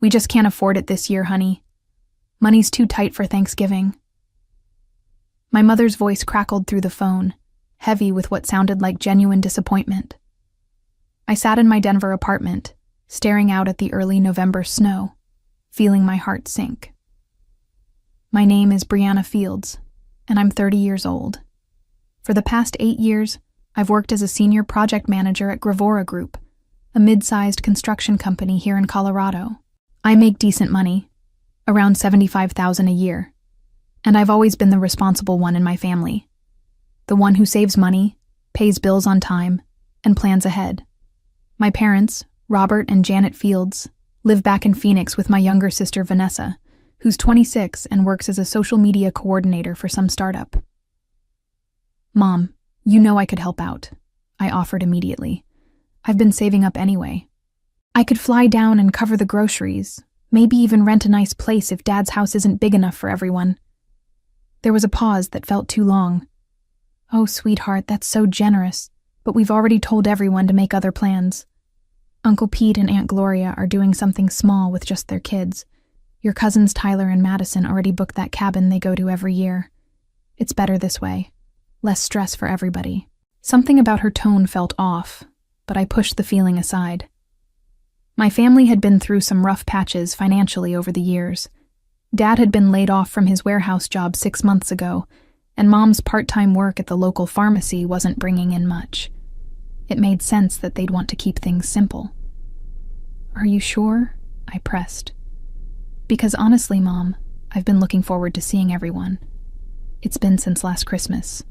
We just can't afford it this year, honey. Money's too tight for Thanksgiving. My mother's voice crackled through the phone, heavy with what sounded like genuine disappointment. I sat in my Denver apartment, staring out at the early November snow, feeling my heart sink. My name is Brianna Fields, and I'm 30 years old. For the past 8 years, I've worked as a senior project manager at Resor Group, a mid-sized construction company here in Colorado. I make decent money, around $75,000 a year, and I've always been the responsible one in my family. The one who saves money, pays bills on time, and plans ahead. My parents, Robert and Janet Fields, live back in Phoenix with my younger sister Vanessa, who's 26 and works as a social media coordinator for some startup. Mom, you know I could help out, I offered immediately. I've been saving up anyway. I could fly down and cover the groceries, maybe even rent a nice place if Dad's house isn't big enough for everyone. There was a pause that felt too long. Oh, sweetheart, that's so generous, but we've already told everyone to make other plans. Uncle Pete and Aunt Gloria are doing something small with just their kids. Your cousins Tyler and Madison already booked that cabin they go to every year. It's better this way. Less stress for everybody. Something about her tone felt off, but I pushed the feeling aside. My family had been through some rough patches financially over the years. Dad had been laid off from his warehouse job 6 months ago, and Mom's part-time work at the local pharmacy wasn't bringing in much. It made sense that they'd want to keep things simple. Are you sure? I pressed. Because honestly, Mom, I've been looking forward to seeing everyone. It's been since last Christmas.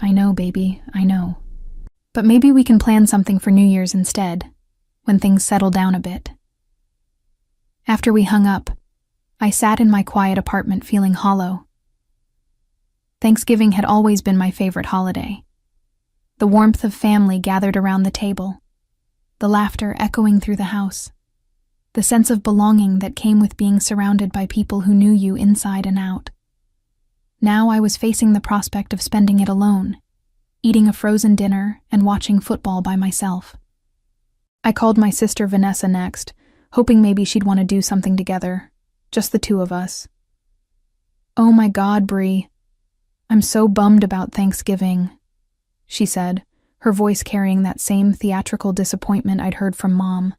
I know, baby, I know. But maybe we can plan something for New Year's instead, when things settle down a bit. After we hung up, I sat in my quiet apartment feeling hollow. Thanksgiving had always been my favorite holiday. The warmth of family gathered around the table, the laughter echoing through the house, the sense of belonging that came with being surrounded by people who knew you inside and out. Now I was facing the prospect of spending it alone, eating a frozen dinner and watching football by myself. I called my sister Vanessa next, hoping maybe she'd want to do something together, just the two of us. Oh my God, Brie, I'm so bummed about Thanksgiving, she said, her voice carrying that same theatrical disappointment I'd heard from Mom.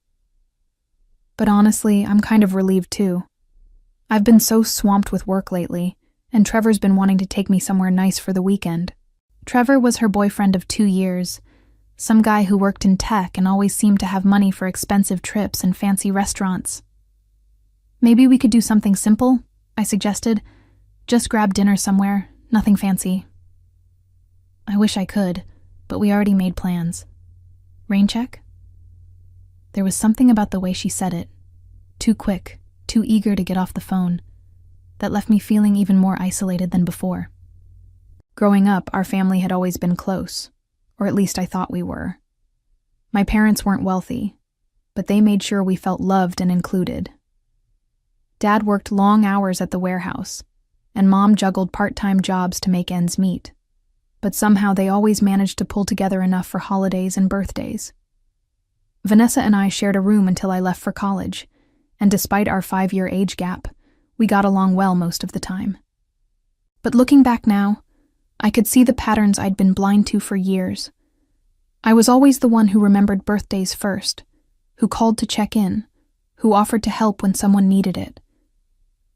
But honestly, I'm kind of relieved too. I've been so swamped with work lately, and Trevor's been wanting to take me somewhere nice for the weekend. Trevor was her boyfriend of 2 years, some guy who worked in tech and always seemed to have money for expensive trips and fancy restaurants. Maybe we could do something simple, I suggested. Just grab dinner somewhere, nothing fancy. I wish I could, but we already made plans. Rain check? There was something about the way she said it, too quick, too eager to get off the phone, that left me feeling even more isolated than before. Growing up, our family had always been close, or at least I thought we were. My parents weren't wealthy, but they made sure we felt loved and included. Dad worked long hours at the warehouse, and Mom juggled part-time jobs to make ends meet, but somehow they always managed to pull together enough for holidays and birthdays. Vanessa and I shared a room until I left for college, and despite our 5-year age gap, we got along well most of the time. But looking back now, I could see the patterns I'd been blind to for years. I was always the one who remembered birthdays first, who called to check in, who offered to help when someone needed it.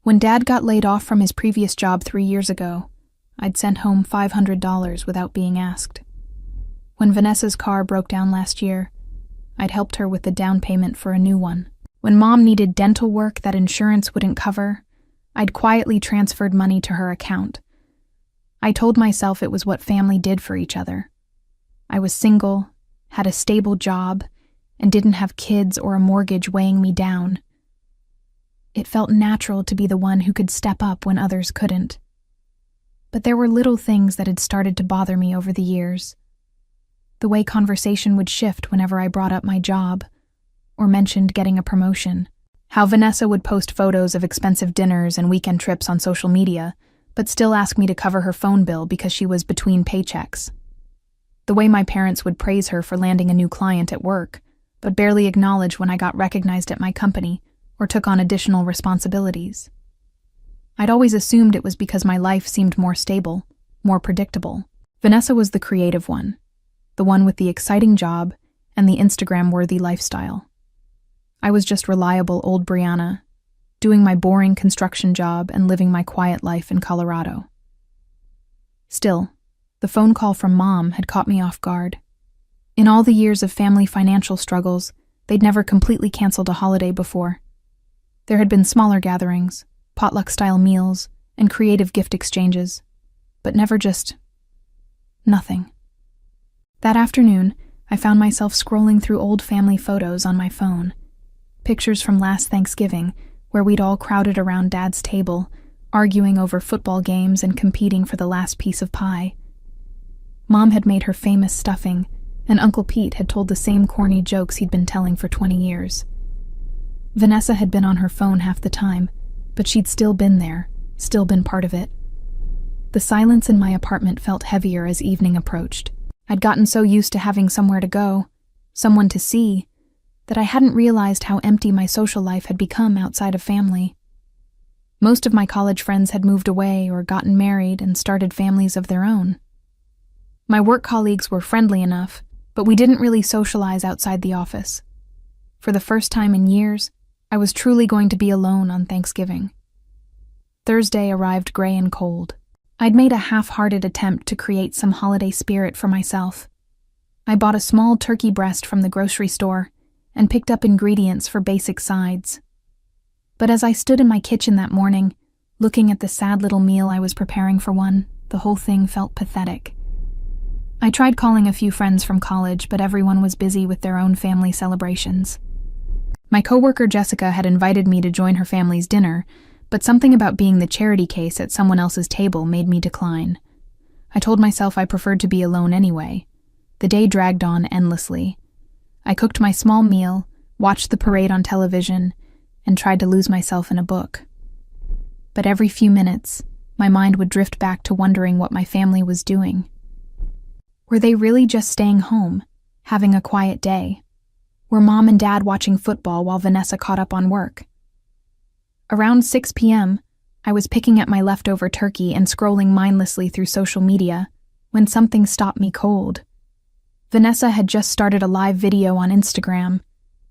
When Dad got laid off from his previous job 3 years ago, I'd sent home $500 without being asked. When Vanessa's car broke down last year, I'd helped her with the down payment for a new one. When Mom needed dental work that insurance wouldn't cover, I'd quietly transferred money to her account. I told myself it was what family did for each other. I was single, had a stable job, and didn't have kids or a mortgage weighing me down. It felt natural to be the one who could step up when others couldn't. But there were little things that had started to bother me over the years. The way conversation would shift whenever I brought up my job, or mentioned getting a promotion. How Vanessa would post photos of expensive dinners and weekend trips on social media, but still ask me to cover her phone bill because she was between paychecks. The way my parents would praise her for landing a new client at work, but barely acknowledge when I got recognized at my company, or took on additional responsibilities. I'd always assumed it was because my life seemed more stable, more predictable. Vanessa was the creative one, the one with the exciting job and the Instagram-worthy lifestyle. I was just reliable old Brianna, doing my boring construction job and living my quiet life in Colorado. Still, the phone call from Mom had caught me off guard. In all the years of family financial struggles, they'd never completely canceled a holiday before. There had been smaller gatherings, potluck-style meals, and creative gift exchanges, but never just nothing. That afternoon, I found myself scrolling through old family photos on my phone. Pictures from last Thanksgiving, where we'd all crowded around Dad's table, arguing over football games and competing for the last piece of pie. Mom had made her famous stuffing, and Uncle Pete had told the same corny jokes he'd been telling for 20 years. Vanessa had been on her phone half the time, but she'd still been there, still been part of it. The silence in my apartment felt heavier as evening approached. I'd gotten so used to having somewhere to go, someone to see, that I hadn't realized how empty my social life had become outside of family. Most of my college friends had moved away or gotten married and started families of their own. My work colleagues were friendly enough, but we didn't really socialize outside the office. For the first time in years, I was truly going to be alone on Thanksgiving. Thursday arrived gray and cold. I'd made a half-hearted attempt to create some holiday spirit for myself. I bought a small turkey breast from the grocery store and picked up ingredients for basic sides. But as I stood in my kitchen that morning, looking at the sad little meal I was preparing for one, the whole thing felt pathetic. I tried calling a few friends from college, but everyone was busy with their own family celebrations. My coworker Jessica had invited me to join her family's dinner, but something about being the charity case at someone else's table made me decline. I told myself I preferred to be alone anyway. The day dragged on endlessly. I cooked my small meal, watched the parade on television, and tried to lose myself in a book. But every few minutes, my mind would drift back to wondering what my family was doing. Were they really just staying home, having a quiet day? Were Mom and Dad watching football while Vanessa caught up on work? Around 6 p.m., I was picking at my leftover turkey and scrolling mindlessly through social media when something stopped me cold. Vanessa had just started a live video on Instagram,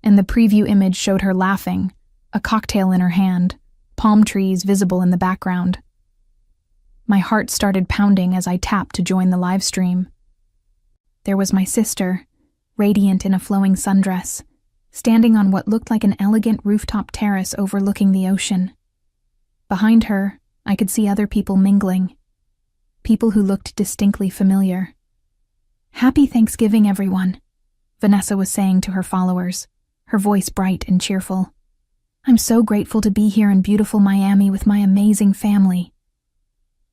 and the preview image showed her laughing, a cocktail in her hand, palm trees visible in the background. My heart started pounding as I tapped to join the live stream. There was my sister, radiant in a flowing sundress, standing on what looked like an elegant rooftop terrace overlooking the ocean. Behind her, I could see other people mingling, people who looked distinctly familiar. "Happy Thanksgiving, everyone," Vanessa was saying to her followers, her voice bright and cheerful. "I'm so grateful to be here in beautiful Miami with my amazing family."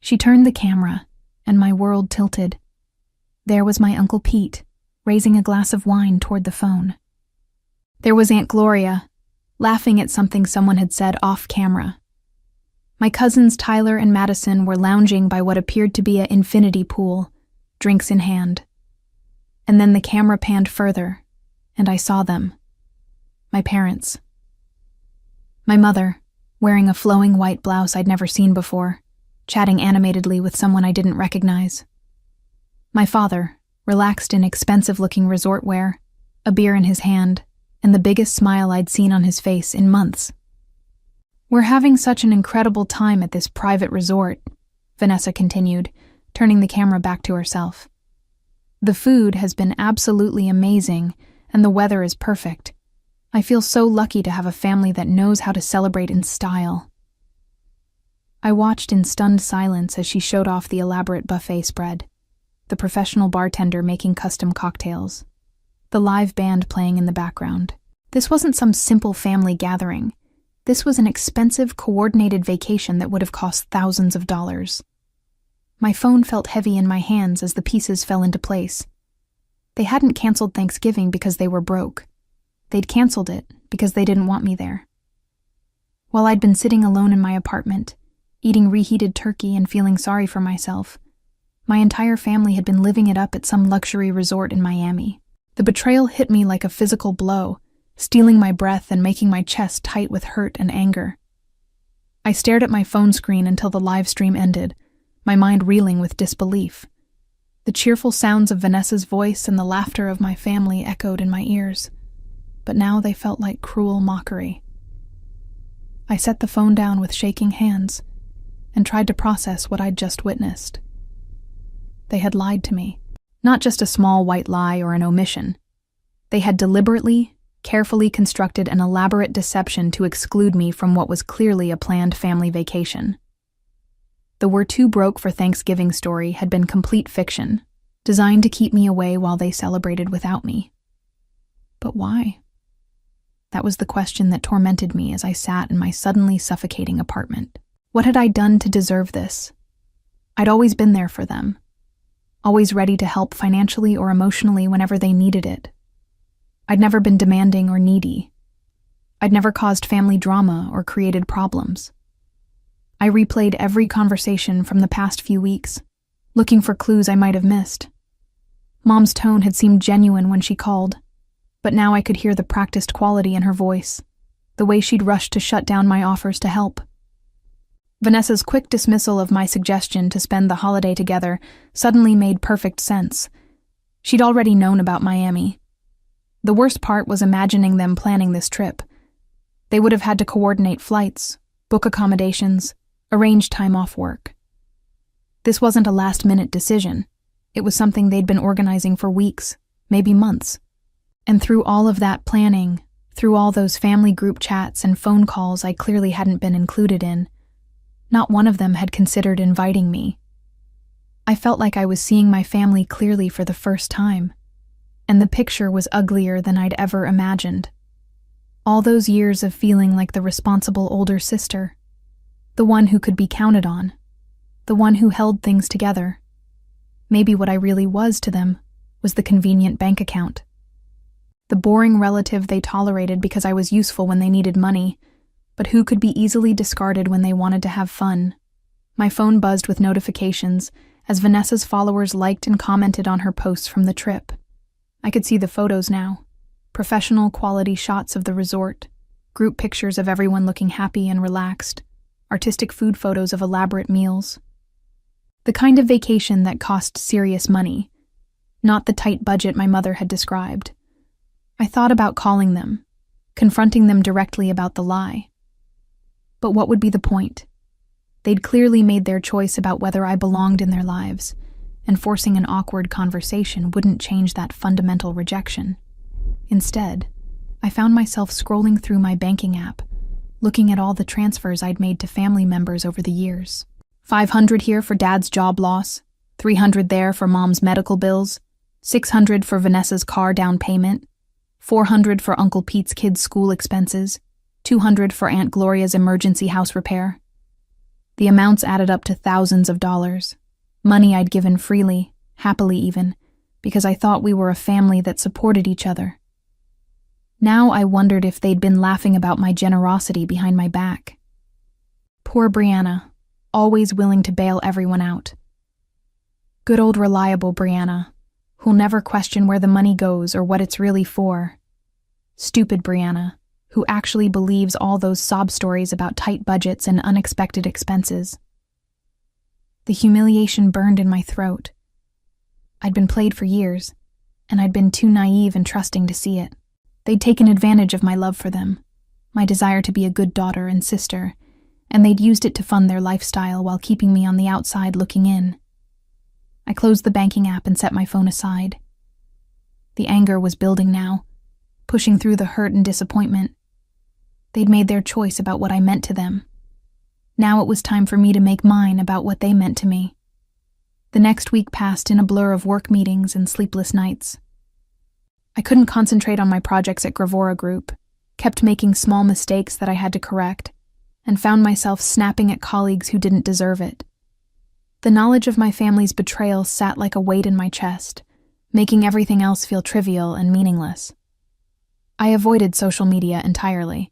She turned the camera, and my world tilted. There was my Uncle Pete, raising a glass of wine toward the phone. There was Aunt Gloria, laughing at something someone had said off camera. My cousins Tyler and Madison were lounging by what appeared to be an infinity pool, drinks in hand. And then the camera panned further, and I saw them. My parents. My mother, wearing a flowing white blouse I'd never seen before, chatting animatedly with someone I didn't recognize. My father, relaxed in expensive-looking resort wear, a beer in his hand, and the biggest smile I'd seen on his face in months. "We're having such an incredible time at this private resort," Vanessa continued, turning the camera back to herself. "The food has been absolutely amazing, and the weather is perfect. I feel so lucky to have a family that knows how to celebrate in style." I watched in stunned silence as she showed off the elaborate buffet spread, the professional bartender making custom cocktails, the live band playing in the background. This wasn't some simple family gathering. This was an expensive, coordinated vacation that would have cost thousands of dollars. My phone felt heavy in my hands as the pieces fell into place. They hadn't canceled Thanksgiving because they were broke. They'd canceled it because they didn't want me there. While I'd been sitting alone in my apartment, eating reheated turkey and feeling sorry for myself, my entire family had been living it up at some luxury resort in Miami. The betrayal hit me like a physical blow, stealing my breath and making my chest tight with hurt and anger. I stared at my phone screen until the live stream ended, my mind reeling with disbelief. The cheerful sounds of Vanessa's voice and the laughter of my family echoed in my ears, but now they felt like cruel mockery. I set the phone down with shaking hands and tried to process what I'd just witnessed. They had lied to me. Not just a small white lie or an omission. They had deliberately, carefully constructed an elaborate deception to exclude me from what was clearly a planned family vacation. The "we're too broke for Thanksgiving" story had been complete fiction, designed to keep me away while they celebrated without me. But why? That was the question that tormented me as I sat in my suddenly suffocating apartment. What had I done to deserve this? I'd always been there for them, always ready to help financially or emotionally whenever they needed it. I'd never been demanding or needy. I'd never caused family drama or created problems. I replayed every conversation from the past few weeks, looking for clues I might have missed. Mom's tone had seemed genuine when she called, but now I could hear the practiced quality in her voice, the way she'd rushed to shut down my offers to help. Vanessa's quick dismissal of my suggestion to spend the holiday together suddenly made perfect sense. She'd already known about Miami. The worst part was imagining them planning this trip. They would have had to coordinate flights, book accommodations, arrange time off work. This wasn't a last-minute decision. It was something they'd been organizing for weeks, maybe months. And through all of that planning, through all those family group chats and phone calls I clearly hadn't been included in, not one of them had considered inviting me. I felt like I was seeing my family clearly for the first time, and the picture was uglier than I'd ever imagined. All those years of feeling like the responsible older sister, the one who could be counted on, the one who held things together. Maybe what I really was to them was the convenient bank account. The boring relative they tolerated because I was useful when they needed money, but who could be easily discarded when they wanted to have fun. My phone buzzed with notifications as Vanessa's followers liked and commented on her posts from the trip. I could see the photos now. Professional quality shots of the resort, group pictures of everyone looking happy and relaxed, artistic food photos of elaborate meals. The kind of vacation that cost serious money, not the tight budget my mother had described. I thought about calling them, confronting them directly about the lie. But what would be the point? They'd clearly made their choice about whether I belonged in their lives, and forcing an awkward conversation wouldn't change that fundamental rejection. Instead, I found myself scrolling through my banking app, looking at all the transfers I'd made to family members over the years. $500 here for Dad's job loss, $300 there for Mom's medical bills, $600 for Vanessa's car down payment, $400 for Uncle Pete's kids' school expenses, $200 for Aunt Gloria's emergency house repair. The amounts added up to thousands of dollars, money I'd given freely, happily even, because I thought we were a family that supported each other. Now I wondered if they'd been laughing about my generosity behind my back. Poor Brianna, always willing to bail everyone out. Good old reliable Brianna, who'll never question where the money goes or what it's really for. Stupid Brianna, who actually believes all those sob stories about tight budgets and unexpected expenses. The humiliation burned in my throat. I'd been played for years, and I'd been too naive and trusting to see it. They'd taken advantage of my love for them, my desire to be a good daughter and sister, and they'd used it to fund their lifestyle while keeping me on the outside looking in. I closed the banking app and set my phone aside. The anger was building now, pushing through the hurt and disappointment. They'd made their choice about what I meant to them. Now it was time for me to make mine about what they meant to me. The next week passed in a blur of work meetings and sleepless nights. I couldn't concentrate on my projects at Resor Group, kept making small mistakes that I had to correct, and found myself snapping at colleagues who didn't deserve it. The knowledge of my family's betrayal sat like a weight in my chest, making everything else feel trivial and meaningless. I avoided social media entirely,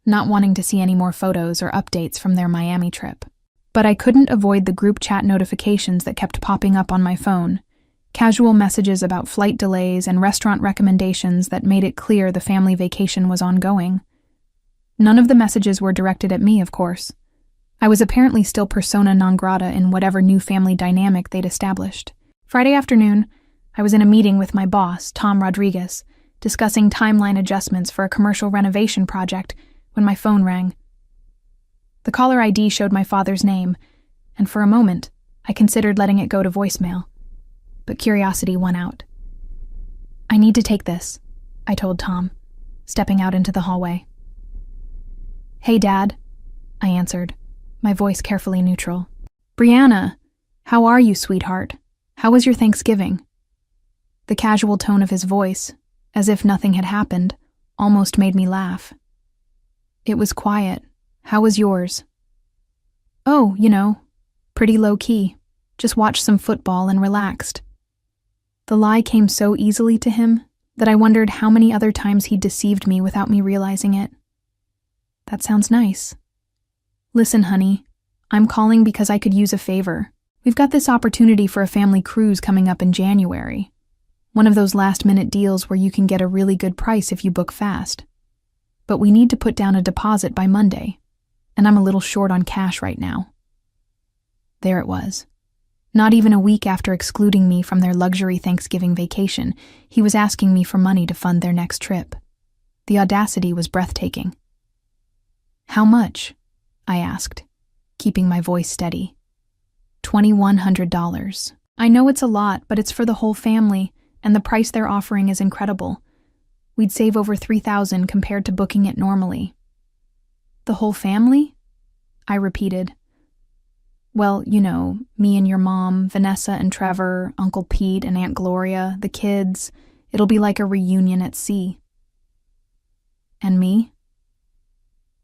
not wanting to see any more photos or updates from their Miami trip. But I couldn't avoid the group chat notifications that kept popping up on my phone, Casual messages about flight delays and restaurant recommendations that made it clear the family vacation was ongoing. None of the messages were directed at me, of course. I was apparently still persona non grata in whatever new family dynamic they'd established. Friday afternoon, I was in a meeting with my boss, Tom Rodriguez, discussing timeline adjustments for a commercial renovation project when my phone rang. The caller ID showed my father's name, and for a moment, I considered letting it go to voicemail. But curiosity won out. "I need to take this," I told Tom, stepping out into the hallway. "Hey, Dad," I answered, my voice carefully neutral. "Brianna, how are you, sweetheart? How was your Thanksgiving?" The casual tone of his voice, as if nothing had happened, almost made me laugh. "It was quiet. How was yours?" "Oh, pretty low-key. Just watched some football and relaxed." The lie came so easily to him that I wondered how many other times he'd deceived me without me realizing it. "That sounds nice." "Listen, honey, I'm calling because I could use a favor. We've got this opportunity for a family cruise coming up in January. One of those last-minute deals where you can get a really good price if you book fast. But we need to put down a deposit by Monday, and I'm a little short on cash right now." There it was. Not even a week after excluding me from their luxury Thanksgiving vacation, he was asking me for money to fund their next trip. The audacity was breathtaking. "How much?" I asked, keeping my voice steady. $2,100. "I know it's a lot, but it's for the whole family, and the price they're offering is incredible. We'd save over $3,000 compared to booking it normally." "The whole family?" I repeated. "Well, me and your mom, Vanessa and Trevor, Uncle Pete and Aunt Gloria, the kids. It'll be like a reunion at sea." "And me?"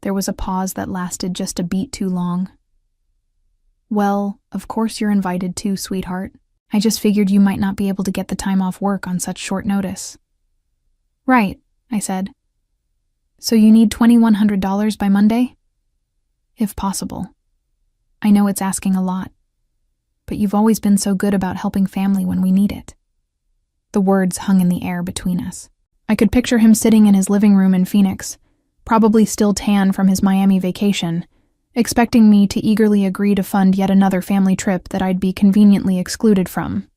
There was a pause that lasted just a beat too long. "Well, of course you're invited too, sweetheart. I just figured you might not be able to get the time off work on such short notice." "Right," I said. "So you need $2,100 by Monday?" "If possible. I know it's asking a lot, but you've always been so good about helping family when we need it." The words hung in the air between us. I could picture him sitting in his living room in Phoenix, probably still tan from his Miami vacation, expecting me to eagerly agree to fund yet another family trip that I'd be conveniently excluded from.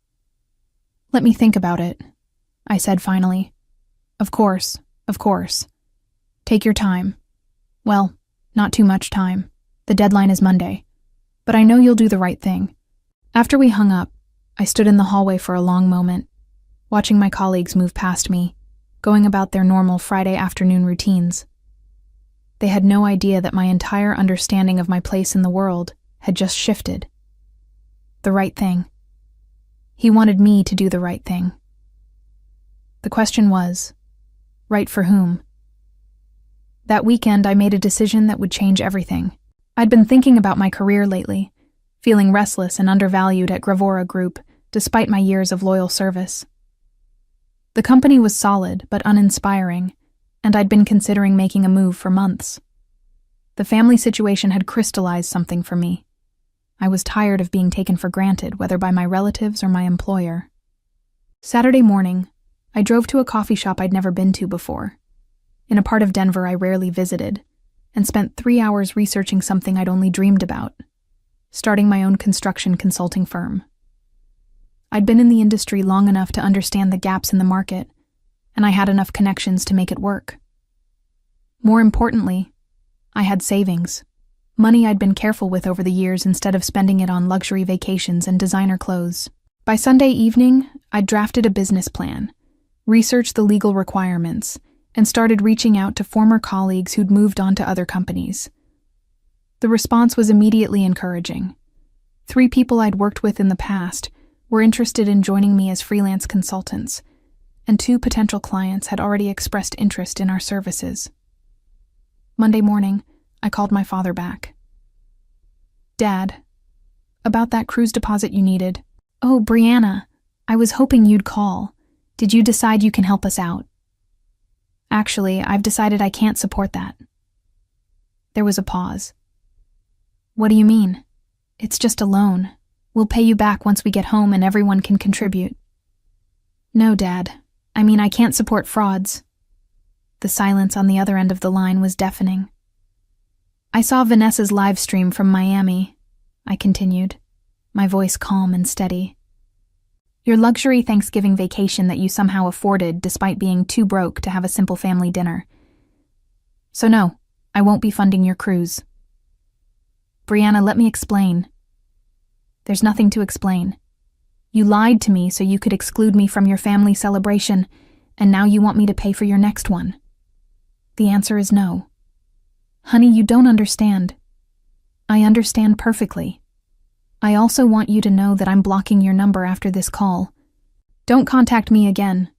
"Let me think about it," I said finally. Of course. Take your time. Well, not too much time. The deadline is Monday. But I know you'll do the right thing." After we hung up, I stood in the hallway for a long moment, watching my colleagues move past me, going about their normal Friday afternoon routines. They had no idea that my entire understanding of my place in the world had just shifted. The right thing. He wanted me to do the right thing. The question was, right for whom? That weekend, I made a decision that would change everything. I'd been thinking about my career lately, feeling restless and undervalued at Gravora Group, despite my years of loyal service. The company was solid but uninspiring, and I'd been considering making a move for months. The family situation had crystallized something for me. I was tired of being taken for granted, whether by my relatives or my employer. Saturday morning, I drove to a coffee shop I'd never been to before, in a part of Denver I rarely visited, and spent 3 hours researching something I'd only dreamed about, starting my own construction consulting firm. I'd been in the industry long enough to understand the gaps in the market, and I had enough connections to make it work. More importantly, I had savings, money I'd been careful with over the years instead of spending it on luxury vacations and designer clothes. By Sunday evening, I'd drafted a business plan, researched the legal requirements, and started reaching out to former colleagues who'd moved on to other companies. The response was immediately encouraging. 3 people I'd worked with in the past were interested in joining me as freelance consultants, and 2 potential clients had already expressed interest in our services. Monday morning, I called my father back. "Dad, about that cruise deposit you needed." "Oh, Brianna, I was hoping you'd call. Did you decide you can help us out?" "Actually, I've decided I can't support that." There was a pause. "What do you mean?" "It's just a loan. We'll pay you back once we get home and everyone can contribute." No, Dad. I mean, I can't support frauds. The silence on the other end of the line was deafening. I saw Vanessa's live stream from Miami, I continued, my voice calm and steady. Your luxury Thanksgiving vacation that you somehow afforded despite being too broke to have a simple family dinner. So no, I won't be funding your cruise. Brianna, let me explain. There's nothing to explain. You lied to me so you could exclude me from your family celebration, and now you want me to pay for your next one. The answer is no. Honey, you don't understand. I understand perfectly. I also want you to know that I'm blocking your number after this call. Don't contact me again.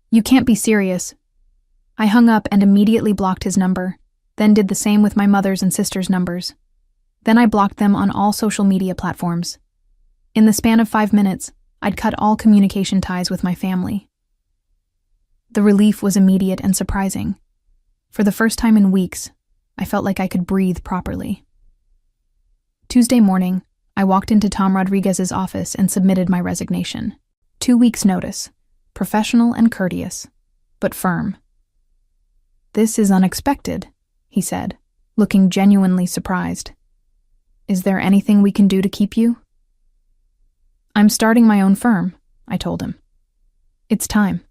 You can't be serious. I hung up and immediately blocked his number, then did the same with my mother's and sister's numbers. Then I blocked them on all social media platforms. In the span of 5 minutes, I'd cut all communication ties with my family. The relief was immediate and surprising. For the first time in weeks, I felt like I could breathe properly. Tuesday morning, I walked into Tom Rodriguez's office and submitted my resignation. 2 weeks' notice, professional and courteous, but firm. This is unexpected, he said, looking genuinely surprised. Is there anything we can do to keep you? I'm starting my own firm, I told him. It's time.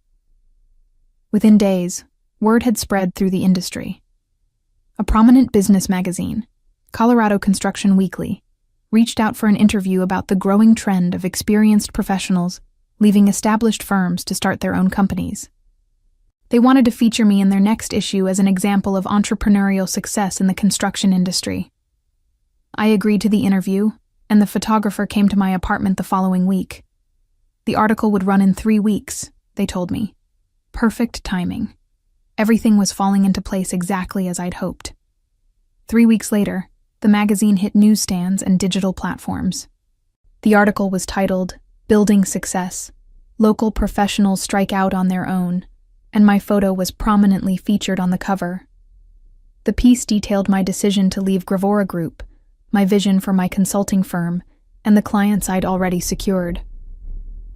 Within days, word had spread through the industry. A prominent business magazine, Colorado Construction Weekly, reached out for an interview about the growing trend of experienced professionals leaving established firms to start their own companies. They wanted to feature me in their next issue as an example of entrepreneurial success in the construction industry. I agreed to the interview, and the photographer came to my apartment the following week. The article would run in 3 weeks, they told me. Perfect timing. Everything was falling into place exactly as I'd hoped. 3 weeks later, the magazine hit newsstands and digital platforms. The article was titled, Building Success. Local professionals strike out on their own, and my photo was prominently featured on the cover. The piece detailed my decision to leave Resor Group, my vision for my consulting firm, and the clients I'd already secured.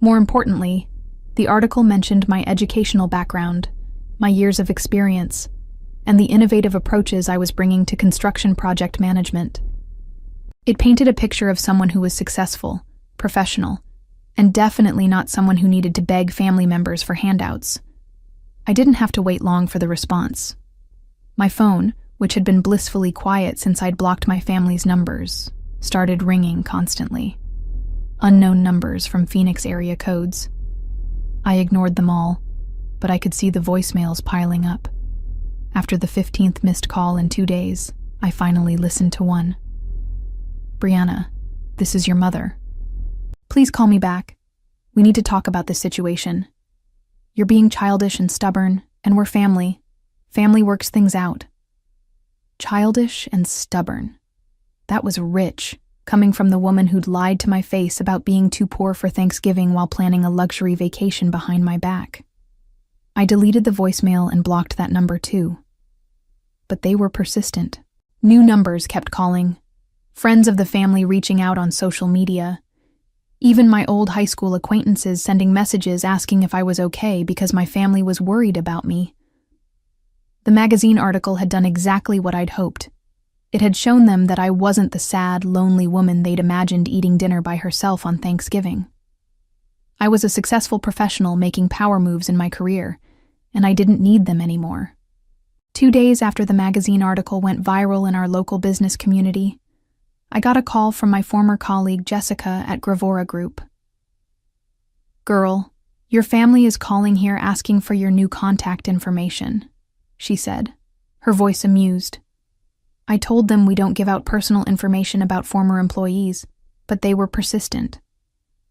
More importantly, the article mentioned my educational background, my years of experience, and the innovative approaches I was bringing to construction project management. It painted a picture of someone who was successful, professional, and definitely not someone who needed to beg family members for handouts. I didn't have to wait long for the response. My phone, which had been blissfully quiet since I'd blocked my family's numbers, started ringing constantly. Unknown numbers from Phoenix area codes. I ignored them all, but I could see the voicemails piling up. After the 15th missed call in 2 days, I finally listened to one. Brianna, this is your mother. Please call me back. We need to talk about this situation. You're being childish and stubborn, and we're family. Family works things out. Childish and stubborn. That was rich, coming from the woman who'd lied to my face about being too poor for Thanksgiving while planning a luxury vacation behind my back. I deleted the voicemail and blocked that number too. But they were persistent. New numbers kept calling. Friends of the family reaching out on social media. Even my old high school acquaintances sending messages asking if I was okay because my family was worried about me. The magazine article had done exactly what I'd hoped. It had shown them that I wasn't the sad, lonely woman they'd imagined eating dinner by herself on Thanksgiving. I was a successful professional making power moves in my career, and I didn't need them anymore. 2 days after the magazine article went viral in our local business community, I got a call from my former colleague Jessica at Resor Group. Girl, your family is calling here asking for your new contact information, she said, her voice amused. I told them we don't give out personal information about former employees, but they were persistent.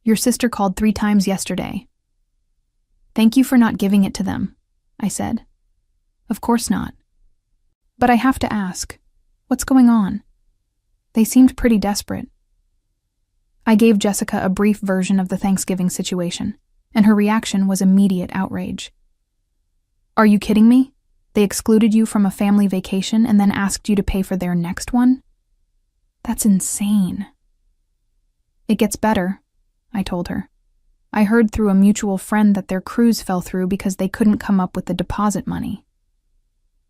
Your sister called 3 times yesterday. Thank you for not giving it to them, I said. Of course not. But I have to ask, what's going on? They seemed pretty desperate. I gave Jessica a brief version of the Thanksgiving situation, and her reaction was immediate outrage. Are you kidding me? They excluded you from a family vacation and then asked you to pay for their next one? That's insane. It gets better, I told her. I heard through a mutual friend that their cruise fell through because they couldn't come up with the deposit money.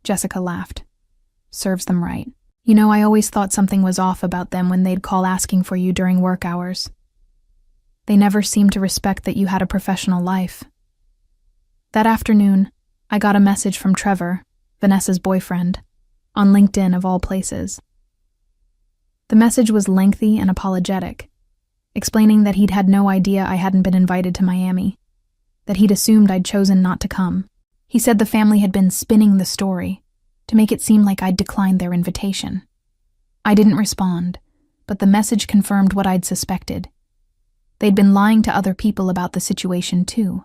Jessica laughed. Serves them right. You know, I always thought something was off about them when they'd call asking for you during work hours. They never seemed to respect that you had a professional life. That afternoon, I got a message from Trevor, Vanessa's boyfriend, on LinkedIn of all places. The message was lengthy and apologetic, explaining that he'd had no idea I hadn't been invited to Miami, that he'd assumed I'd chosen not to come. He said the family had been spinning the story to make it seem like I'd declined their invitation. I didn't respond, but the message confirmed what I'd suspected. They'd been lying to other people about the situation too,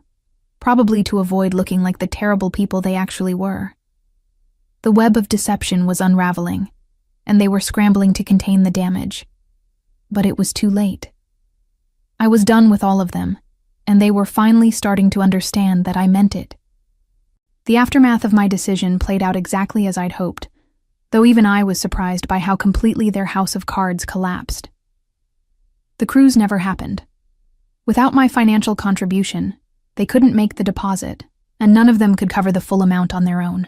probably to avoid looking like the terrible people they actually were. The web of deception was unraveling, and they were scrambling to contain the damage. But it was too late. I was done with all of them, and they were finally starting to understand that I meant it. The aftermath of my decision played out exactly as I'd hoped, though even I was surprised by how completely their house of cards collapsed. The cruise never happened. Without my financial contribution, they couldn't make the deposit, and none of them could cover the full amount on their own.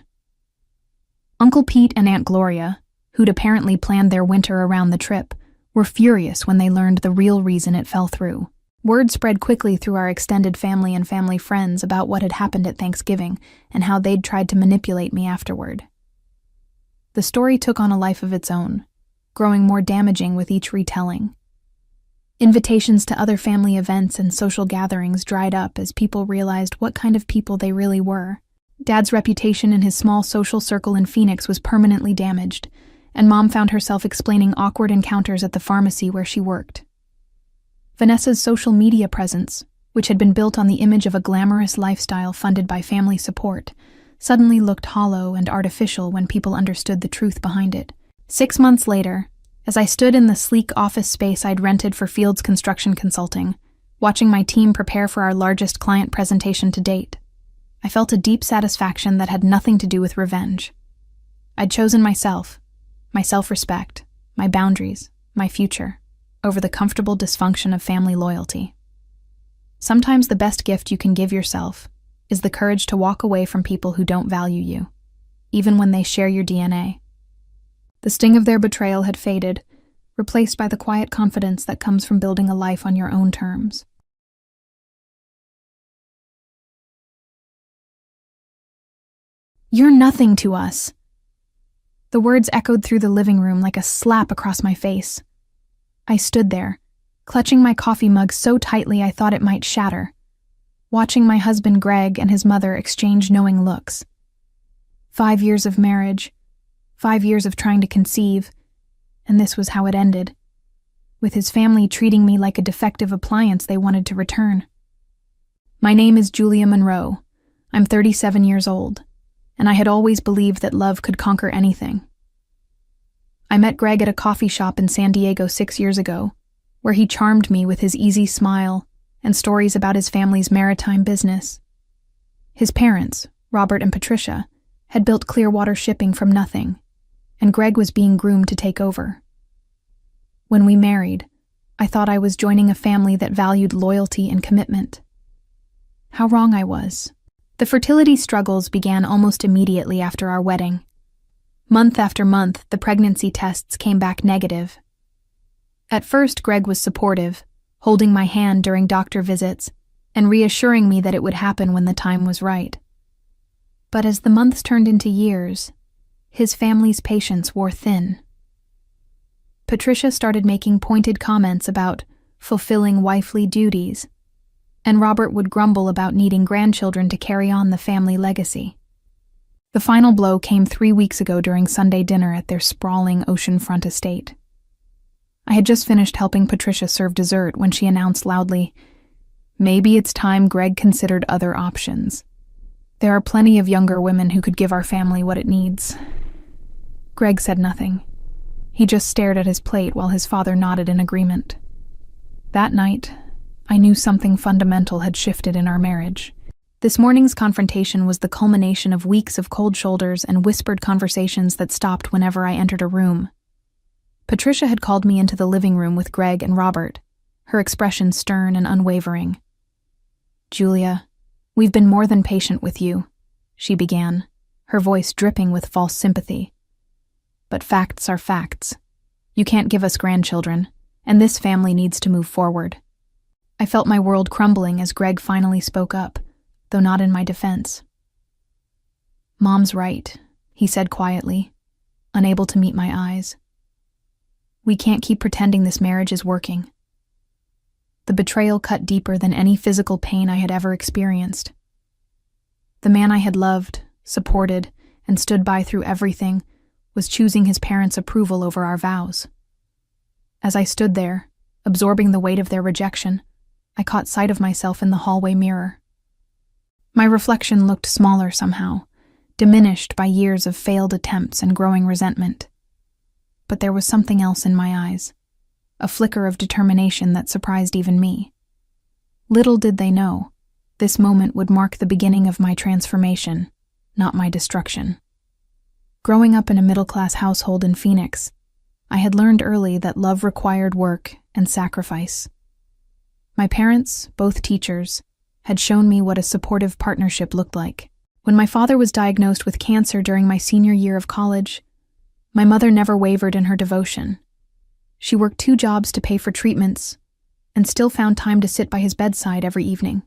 Uncle Pete and Aunt Gloria, who'd apparently planned their winter around the trip, were furious when they learned the real reason it fell through. Word spread quickly through our extended family and family friends about what had happened at Thanksgiving and how they'd tried to manipulate me afterward. The story took on a life of its own, growing more damaging with each retelling. Invitations to other family events and social gatherings dried up as people realized what kind of people they really were. Dad's reputation in his small social circle in Phoenix was permanently damaged, and Mom found herself explaining awkward encounters at the pharmacy where she worked. Vanessa's social media presence, which had been built on the image of a glamorous lifestyle funded by family support, suddenly looked hollow and artificial when people understood the truth behind it. 6 months later, as I stood in the sleek office space I'd rented for Fields Construction Consulting, watching my team prepare for our largest client presentation to date, I felt a deep satisfaction that had nothing to do with revenge. I'd chosen myself, my self-respect, my boundaries, my future, over the comfortable dysfunction of family loyalty. Sometimes the best gift you can give yourself is the courage to walk away from people who don't value you, even when they share your DNA. The sting of their betrayal had faded, replaced by the quiet confidence that comes from building a life on your own terms. "You're nothing to us." The words echoed through the living room like a slap across my face. I stood there, clutching my coffee mug so tightly I thought it might shatter, watching my husband Greg and his mother exchange knowing looks. 5 years of marriage, 5 years of trying to conceive, and this was how it ended, with his family treating me like a defective appliance they wanted to return. My name is Julia Monroe. I'm 37 years old, and I had always believed that love could conquer anything. I met Greg at a coffee shop in San Diego 6 years ago, where he charmed me with his easy smile and stories about his family's maritime business. His parents, Robert and Patricia, had built Clearwater Shipping from nothing, and Greg was being groomed to take over. When we married, I thought I was joining a family that valued loyalty and commitment. How wrong I was. The fertility struggles began almost immediately after our wedding. Month after month, the pregnancy tests came back negative. At first, Greg was supportive, holding my hand during doctor visits and reassuring me that it would happen when the time was right. But as the months turned into years, his family's patience wore thin. Patricia started making pointed comments about fulfilling wifely duties, and Robert would grumble about needing grandchildren to carry on the family legacy. The final blow came 3 weeks ago during Sunday dinner at their sprawling oceanfront estate. I had just finished helping Patricia serve dessert when she announced loudly, "Maybe it's time Greg considered other options. There are plenty of younger women who could give our family what it needs." Greg said nothing. He just stared at his plate while his father nodded in agreement. That night, I knew something fundamental had shifted in our marriage. This morning's confrontation was the culmination of weeks of cold shoulders and whispered conversations that stopped whenever I entered a room. Patricia had called me into the living room with Greg and Robert, her expression stern and unwavering. "Julia, we've been more than patient with you," she began, her voice dripping with false sympathy. "But facts are facts. You can't give us grandchildren, and this family needs to move forward." I felt my world crumbling as Greg finally spoke up, though not in my defense. "Mom's right," he said quietly, unable to meet my eyes. "We can't keep pretending this marriage is working." The betrayal cut deeper than any physical pain I had ever experienced. The man I had loved, supported, and stood by through everything was choosing his parents' approval over our vows. As I stood there, absorbing the weight of their rejection, I caught sight of myself in the hallway mirror. My reflection looked smaller somehow, diminished by years of failed attempts and growing resentment. But there was something else in my eyes, a flicker of determination that surprised even me. Little did they know, this moment would mark the beginning of my transformation, not my destruction. Growing up in a middle-class household in Phoenix, I had learned early that love required work and sacrifice. My parents, both teachers, had shown me what a supportive partnership looked like. When my father was diagnosed with cancer during my senior year of college, my mother never wavered in her devotion. She worked 2 jobs to pay for treatments and still found time to sit by his bedside every evening.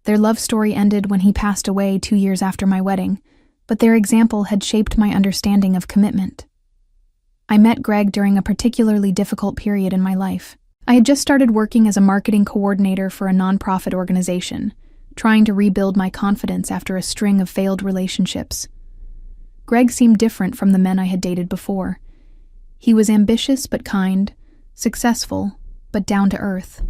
Their love story ended when he passed away 2 years after my wedding, but their example had shaped my understanding of commitment. I met Greg during a particularly difficult period in my life. I had just started working as a marketing coordinator for a nonprofit organization, trying to rebuild my confidence after a string of failed relationships. Greg seemed different from the men I had dated before. He was ambitious but kind, successful but down to earth.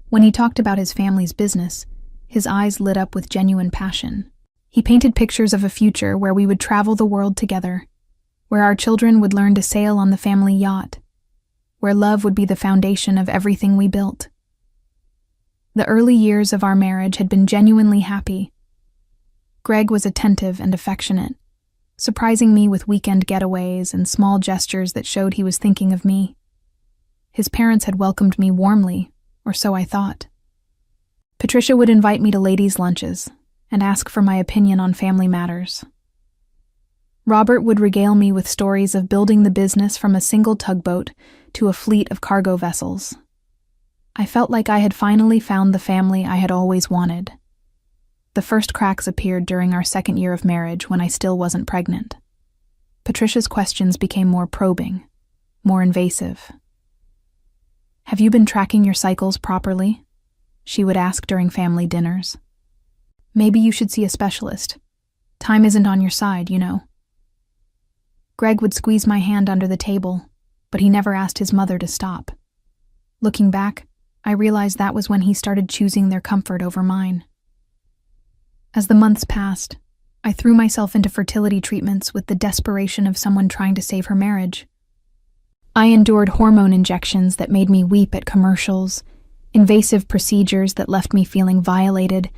When he talked about his family's business, his eyes lit up with genuine passion. He painted pictures of a future where we would travel the world together, where our children would learn to sail on the family yacht, where love would be the foundation of everything we built. The early years of our marriage had been genuinely happy. Greg was attentive and affectionate, surprising me with weekend getaways and small gestures that showed he was thinking of me. His parents had welcomed me warmly, or so I thought. Patricia would invite me to ladies' lunches and ask for my opinion on family matters. Robert would regale me with stories of building the business from a single tugboat to a fleet of cargo vessels. I felt like I had finally found the family I had always wanted. The first cracks appeared during our 2nd year of marriage when I still wasn't pregnant. Patricia's questions became more probing, more invasive. "Have you been tracking your cycles properly?" she would ask during family dinners. "Maybe you should see a specialist. Time isn't on your side, you know." Greg would squeeze my hand under the table, but he never asked his mother to stop. Looking back, I realized that was when he started choosing their comfort over mine. As the months passed, I threw myself into fertility treatments with the desperation of someone trying to save her marriage. I endured hormone injections that made me weep at commercials, invasive procedures that left me feeling violated,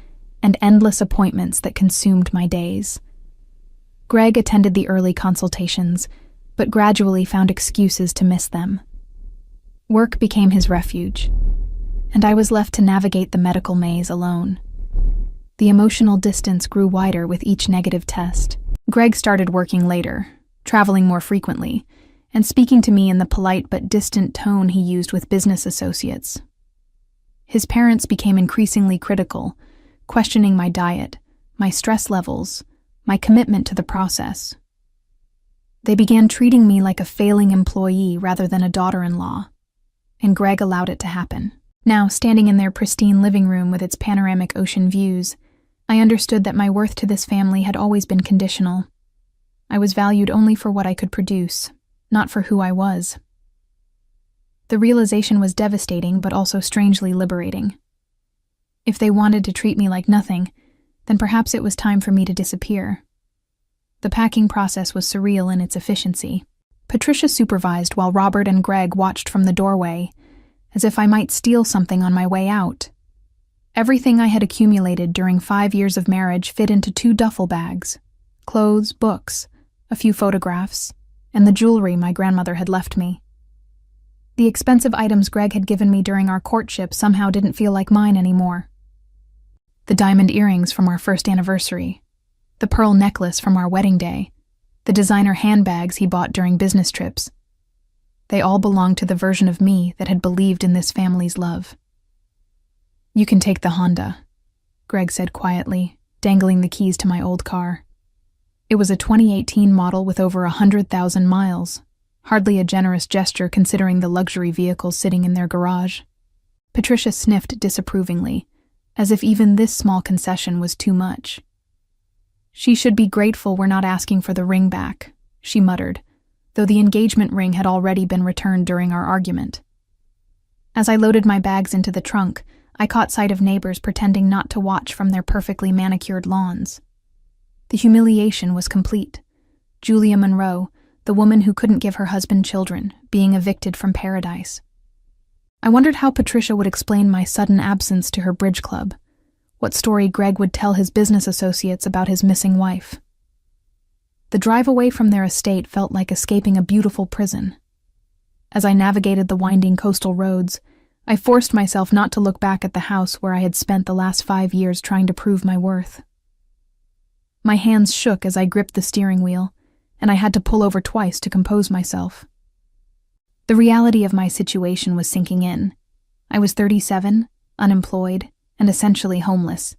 and endless appointments that consumed my days. Greg attended the early consultations, but gradually found excuses to miss them. Work became his refuge, and I was left to navigate the medical maze alone. The emotional distance grew wider with each negative test. Greg started working later, traveling more frequently, and speaking to me in the polite but distant tone he used with business associates. His parents became increasingly critical, questioning my diet, my stress levels, my commitment to the process. They began treating me like a failing employee rather than a daughter-in-law, and Greg allowed it to happen. Now, standing in their pristine living room with its panoramic ocean views, I understood that my worth to this family had always been conditional. I was valued only for what I could produce, not for who I was. The realization was devastating but also strangely liberating. If they wanted to treat me like nothing, then perhaps it was time for me to disappear. The packing process was surreal in its efficiency. Patricia supervised while Robert and Greg watched from the doorway, as if I might steal something on my way out. Everything I had accumulated during 5 years of marriage fit into 2 duffel bags: clothes, books, a few photographs, and the jewelry my grandmother had left me. The expensive items Greg had given me during our courtship somehow didn't feel like mine anymore. The diamond earrings from our first anniversary, the pearl necklace from our wedding day, the designer handbags he bought during business trips. They all belonged to the version of me that had believed in this family's love. "You can take the Honda," Greg said quietly, dangling the keys to my old car. It was a 2018 model with over 100,000 miles, hardly a generous gesture considering the luxury vehicles sitting in their garage. Patricia sniffed disapprovingly, as if even this small concession was too much. "She should be grateful we're not asking for the ring back," she muttered, though the engagement ring had already been returned during our argument. As I loaded my bags into the trunk, I caught sight of neighbors pretending not to watch from their perfectly manicured lawns. The humiliation was complete. Julia Monroe, the woman who couldn't give her husband children, being evicted from paradise. I wondered how Patricia would explain my sudden absence to her bridge club, what story Greg would tell his business associates about his missing wife. The drive away from their estate felt like escaping a beautiful prison. As I navigated the winding coastal roads, I forced myself not to look back at the house where I had spent the last 5 years trying to prove my worth. My hands shook as I gripped the steering wheel, and I had to pull over twice to compose myself. The reality of my situation was sinking in. I was 37, unemployed, and essentially homeless.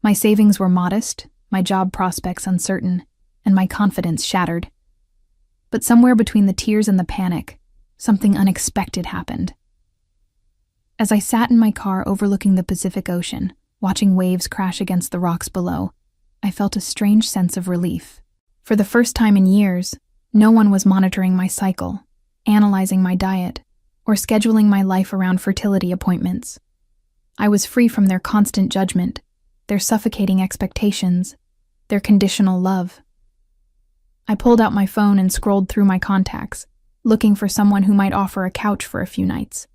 My savings were modest, my job prospects uncertain, and my confidence shattered. But somewhere between the tears and the panic, something unexpected happened. As I sat in my car overlooking the Pacific Ocean, watching waves crash against the rocks below, I felt a strange sense of relief. For the first time in years, no one was monitoring my cycle, analyzing my diet, or scheduling my life around fertility appointments. I was free from their constant judgment, their suffocating expectations, their conditional love. I pulled out my phone and scrolled through my contacts, looking for someone who might offer a couch for a few nights.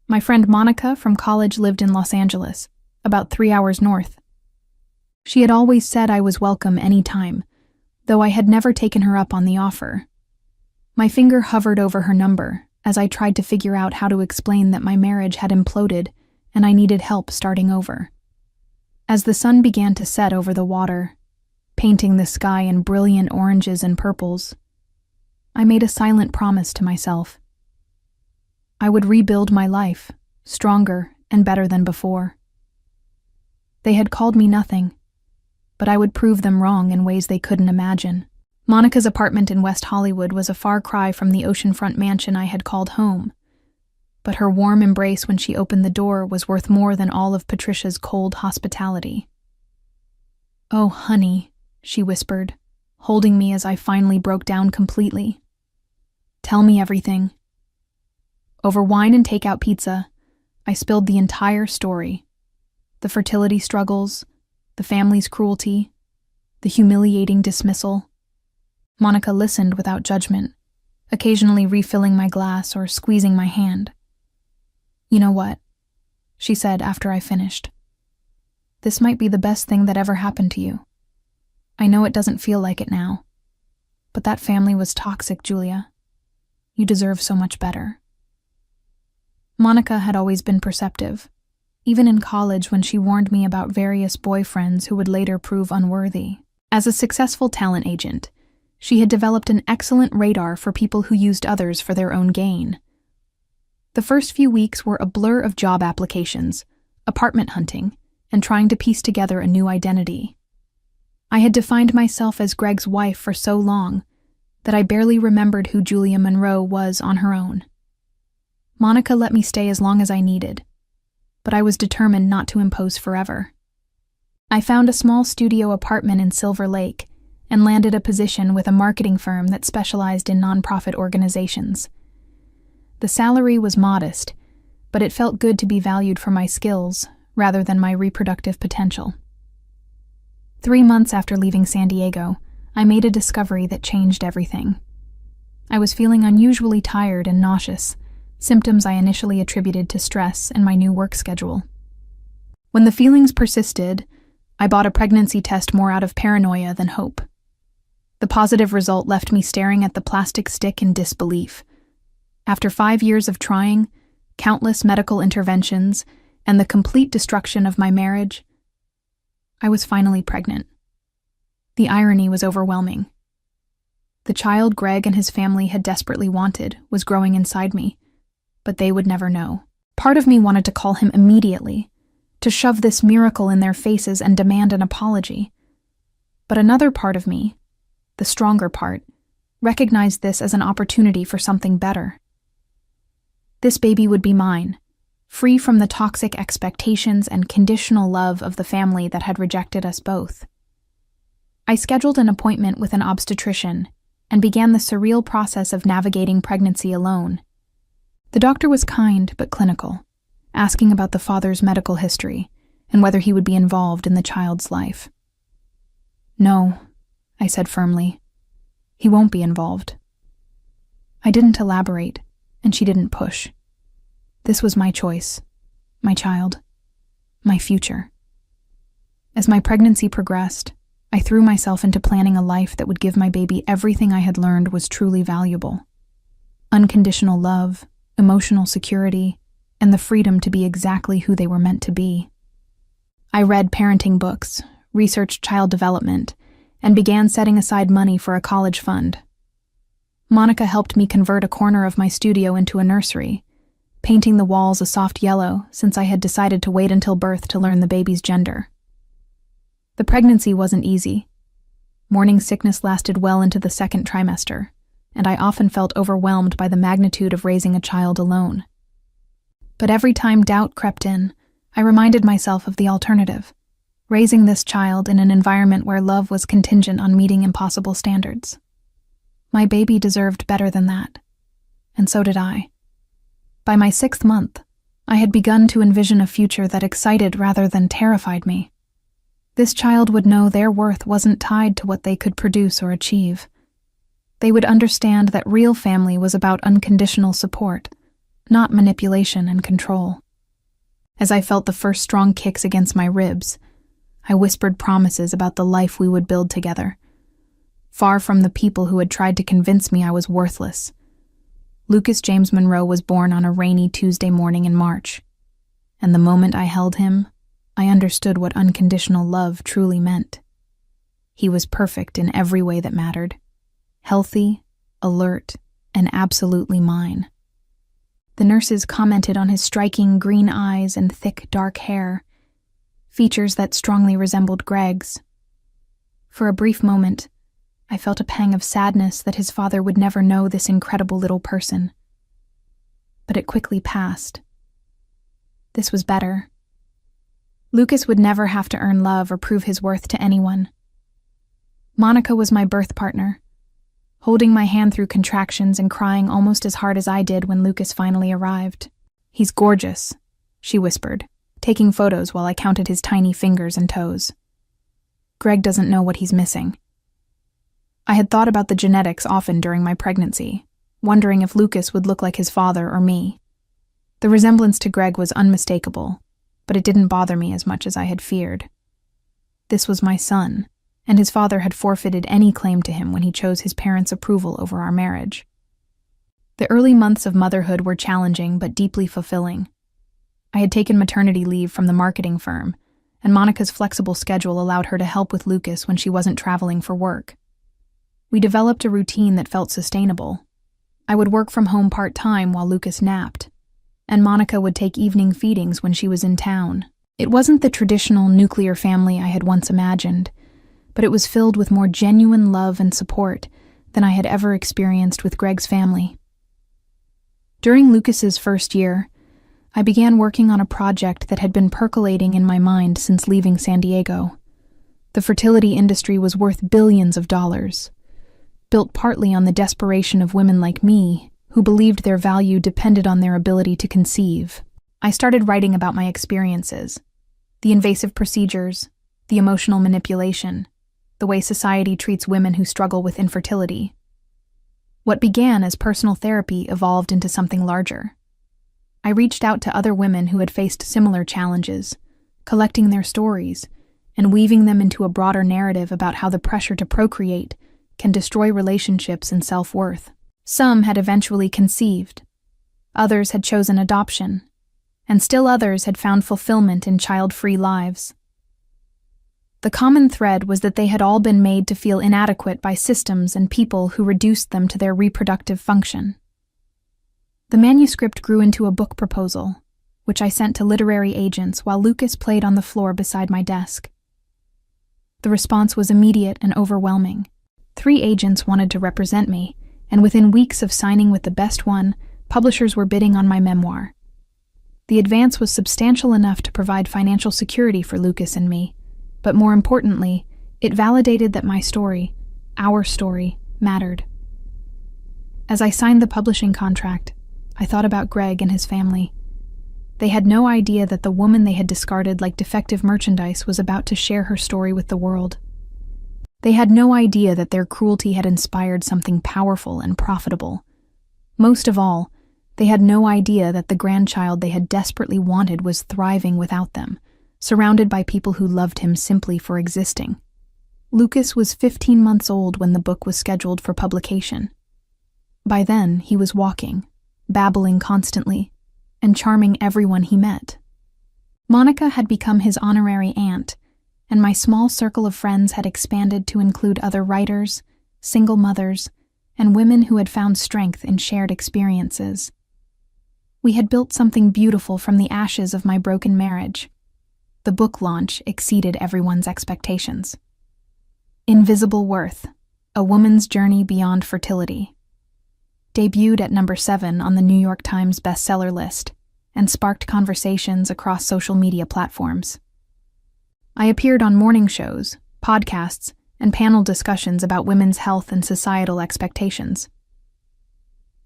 My friend Monica from college lived in Los Angeles, about 3 hours north. She had always said I was welcome any time, though I had never taken her up on the offer. My finger hovered over her number as I tried to figure out how to explain that my marriage had imploded and I needed help starting over. As the sun began to set over the water, painting the sky in brilliant oranges and purples, I made a silent promise to myself. I would rebuild my life, stronger and better than before. They had called me nothing, but I would prove them wrong in ways they couldn't imagine. Monica's apartment in West Hollywood was a far cry from the oceanfront mansion I had called home, but her warm embrace when she opened the door was worth more than all of Patricia's cold hospitality. "Oh, honey," she whispered, holding me as I finally broke down completely. "Tell me everything." Over wine and takeout pizza, I spilled the entire story. The fertility struggles, the family's cruelty, the humiliating dismissal. Monica listened without judgment, occasionally refilling my glass or squeezing my hand. "You know what?" she said after I finished. "This might be the best thing that ever happened to you. I know it doesn't feel like it now, but that family was toxic, Julia. You deserve so much better." Monica had always been perceptive, even in college when she warned me about various boyfriends who would later prove unworthy. As a successful talent agent, she had developed an excellent radar for people who used others for their own gain. The first few weeks were a blur of job applications, apartment hunting, and trying to piece together a new identity. I had defined myself as Greg's wife for so long that I barely remembered who Julia Monroe was on her own. Monica let me stay as long as I needed, but I was determined not to impose forever. I found a small studio apartment in Silver Lake and landed a position with a marketing firm that specialized in nonprofit organizations. The salary was modest, but it felt good to be valued for my skills rather than my reproductive potential. 3 months after leaving San Diego, I made a discovery that changed everything. I was feeling unusually tired and nauseous, symptoms I initially attributed to stress and my new work schedule. When the feelings persisted, I bought a pregnancy test more out of paranoia than hope. The positive result left me staring at the plastic stick in disbelief. After 5 years of trying, countless medical interventions, and the complete destruction of my marriage, I was finally pregnant. The irony was overwhelming. The child Greg and his family had desperately wanted was growing inside me, but they would never know. Part of me wanted to call him immediately, to shove this miracle in their faces and demand an apology. But another part of me, the stronger part, recognized this as an opportunity for something better. This baby would be mine, free from the toxic expectations and conditional love of the family that had rejected us both. I scheduled an appointment with an obstetrician and began the surreal process of navigating pregnancy alone. The doctor was kind but clinical, asking about the father's medical history and whether he would be involved in the child's life. "No," I said firmly. "He won't be involved." I didn't elaborate, and she didn't push. This was my choice, my child, my future. As my pregnancy progressed, I threw myself into planning a life that would give my baby everything I had learned was truly valuable: unconditional love, emotional security, and the freedom to be exactly who they were meant to be. I read parenting books, researched child development, and began setting aside money for a college fund. Monica helped me convert a corner of my studio into a nursery, painting the walls a soft yellow since I had decided to wait until birth to learn the baby's gender. The pregnancy wasn't easy. Morning sickness lasted well into the second trimester, and I often felt overwhelmed by the magnitude of raising a child alone. But every time doubt crept in, I reminded myself of the alternative: raising this child in an environment where love was contingent on meeting impossible standards. My baby deserved better than that, and so did I. By my 6th month, I had begun to envision a future that excited rather than terrified me. This child would know their worth wasn't tied to what they could produce or achieve. They would understand that real family was about unconditional support, not manipulation and control. As I felt the first strong kicks against my ribs, I whispered promises about the life we would build together, far from the people who had tried to convince me I was worthless. Lucas James Monroe was born on a rainy Tuesday morning in March, and the moment I held him, I understood what unconditional love truly meant. He was perfect in every way that mattered: healthy, alert, and absolutely mine. The nurses commented on his striking green eyes and thick, dark hair, features that strongly resembled Greg's. For a brief moment, I felt a pang of sadness that his father would never know this incredible little person. But it quickly passed. This was better. Lucas would never have to earn love or prove his worth to anyone. Monica was my birth partner, holding my hand through contractions and crying almost as hard as I did when Lucas finally arrived. "He's gorgeous," she whispered, taking photos while I counted his tiny fingers and toes. "Greg doesn't know what he's missing." I had thought about the genetics often during my pregnancy, wondering if Lucas would look like his father or me. The resemblance to Greg was unmistakable, but it didn't bother me as much as I had feared. This was my son, and his father had forfeited any claim to him when he chose his parents' approval over our marriage. The early months of motherhood were challenging but deeply fulfilling. I had taken maternity leave from the marketing firm, and Monica's flexible schedule allowed her to help with Lucas when she wasn't traveling for work. We developed a routine that felt sustainable. I would work from home part-time while Lucas napped, and Monica would take evening feedings when she was in town. It wasn't the traditional nuclear family I had once imagined, but it was filled with more genuine love and support than I had ever experienced with Greg's family. During Lucas's first year, I began working on a project that had been percolating in my mind since leaving San Diego. The fertility industry was worth billions of dollars, built partly on the desperation of women like me who believed their value depended on their ability to conceive. I started writing about my experiences, the invasive procedures, the emotional manipulation, the way society treats women who struggle with infertility. What began as personal therapy evolved into something larger. I reached out to other women who had faced similar challenges, collecting their stories and weaving them into a broader narrative about how the pressure to procreate can destroy relationships and self-worth. Some had eventually conceived. Others had chosen adoption. and still others had found fulfillment in child-free lives. The common thread was that they had all been made to feel inadequate by systems and people who reduced them to their reproductive function. The manuscript grew into a book proposal, which I sent to literary agents while Lucas played on the floor beside my desk. The response was immediate and overwhelming. 3 agents wanted to represent me, and within weeks of signing with the best one, publishers were bidding on my memoir. The advance was substantial enough to provide financial security for Lucas and me, but more importantly, it validated that my story, our story, mattered. As I signed the publishing contract, I thought about Greg and his family. They had no idea that the woman they had discarded like defective merchandise was about to share her story with the world. They had no idea that their cruelty had inspired something powerful and profitable. Most of all, they had no idea that the grandchild they had desperately wanted was thriving without them, surrounded by people who loved him simply for existing. Lucas was 15 months old when the book was scheduled for publication. By then, he was walking, babbling constantly, and charming everyone he met. Monica had become his honorary aunt, and my small circle of friends had expanded to include other writers, single mothers, and women who had found strength in shared experiences. We had built something beautiful from the ashes of my broken marriage. The book launch exceeded everyone's expectations. Invisible Worth, A Woman's Journey Beyond Fertility, debuted at number 7 on the New York Times bestseller list and sparked conversations across social media platforms. I appeared on morning shows, podcasts, and panel discussions about women's health and societal expectations.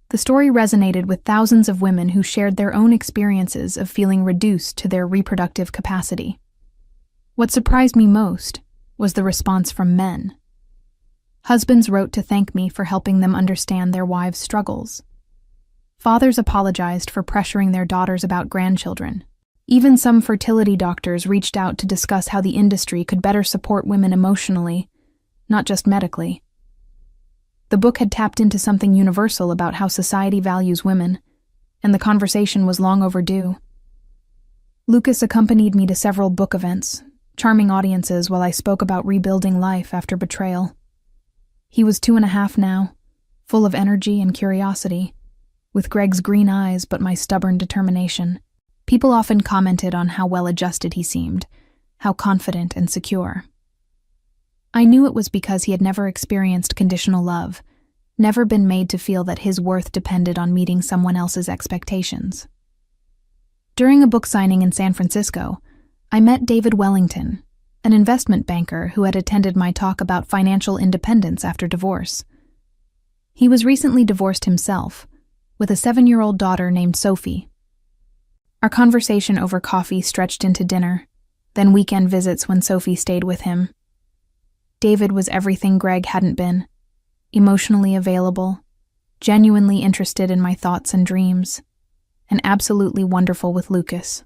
The story resonated with thousands of women who shared their own experiences of feeling reduced to their reproductive capacity. What surprised me most was the response from men. Husbands wrote to thank me for helping them understand their wives' struggles. Fathers apologized for pressuring their daughters about grandchildren. Even some fertility doctors reached out to discuss how the industry could better support women emotionally, not just medically. The book had tapped into something universal about how society values women, and the conversation was long overdue. Lucas accompanied me to several book events, charming audiences while I spoke about rebuilding life after betrayal. He was 2.5 now, full of energy and curiosity, with Greg's green eyes but my stubborn determination. People often commented on how well-adjusted he seemed, how confident and secure. I knew it was because he had never experienced conditional love, never been made to feel that his worth depended on meeting someone else's expectations. During a book signing in San Francisco, I met David Wellington, an investment banker who had attended my talk about financial independence after divorce. He was recently divorced himself, with a 7-year-old daughter named Sophie. Our conversation over coffee stretched into dinner, then weekend visits when Sophie stayed with him. David was everything Greg hadn't been, emotionally available, genuinely interested in my thoughts and dreams, and absolutely wonderful with Lucas.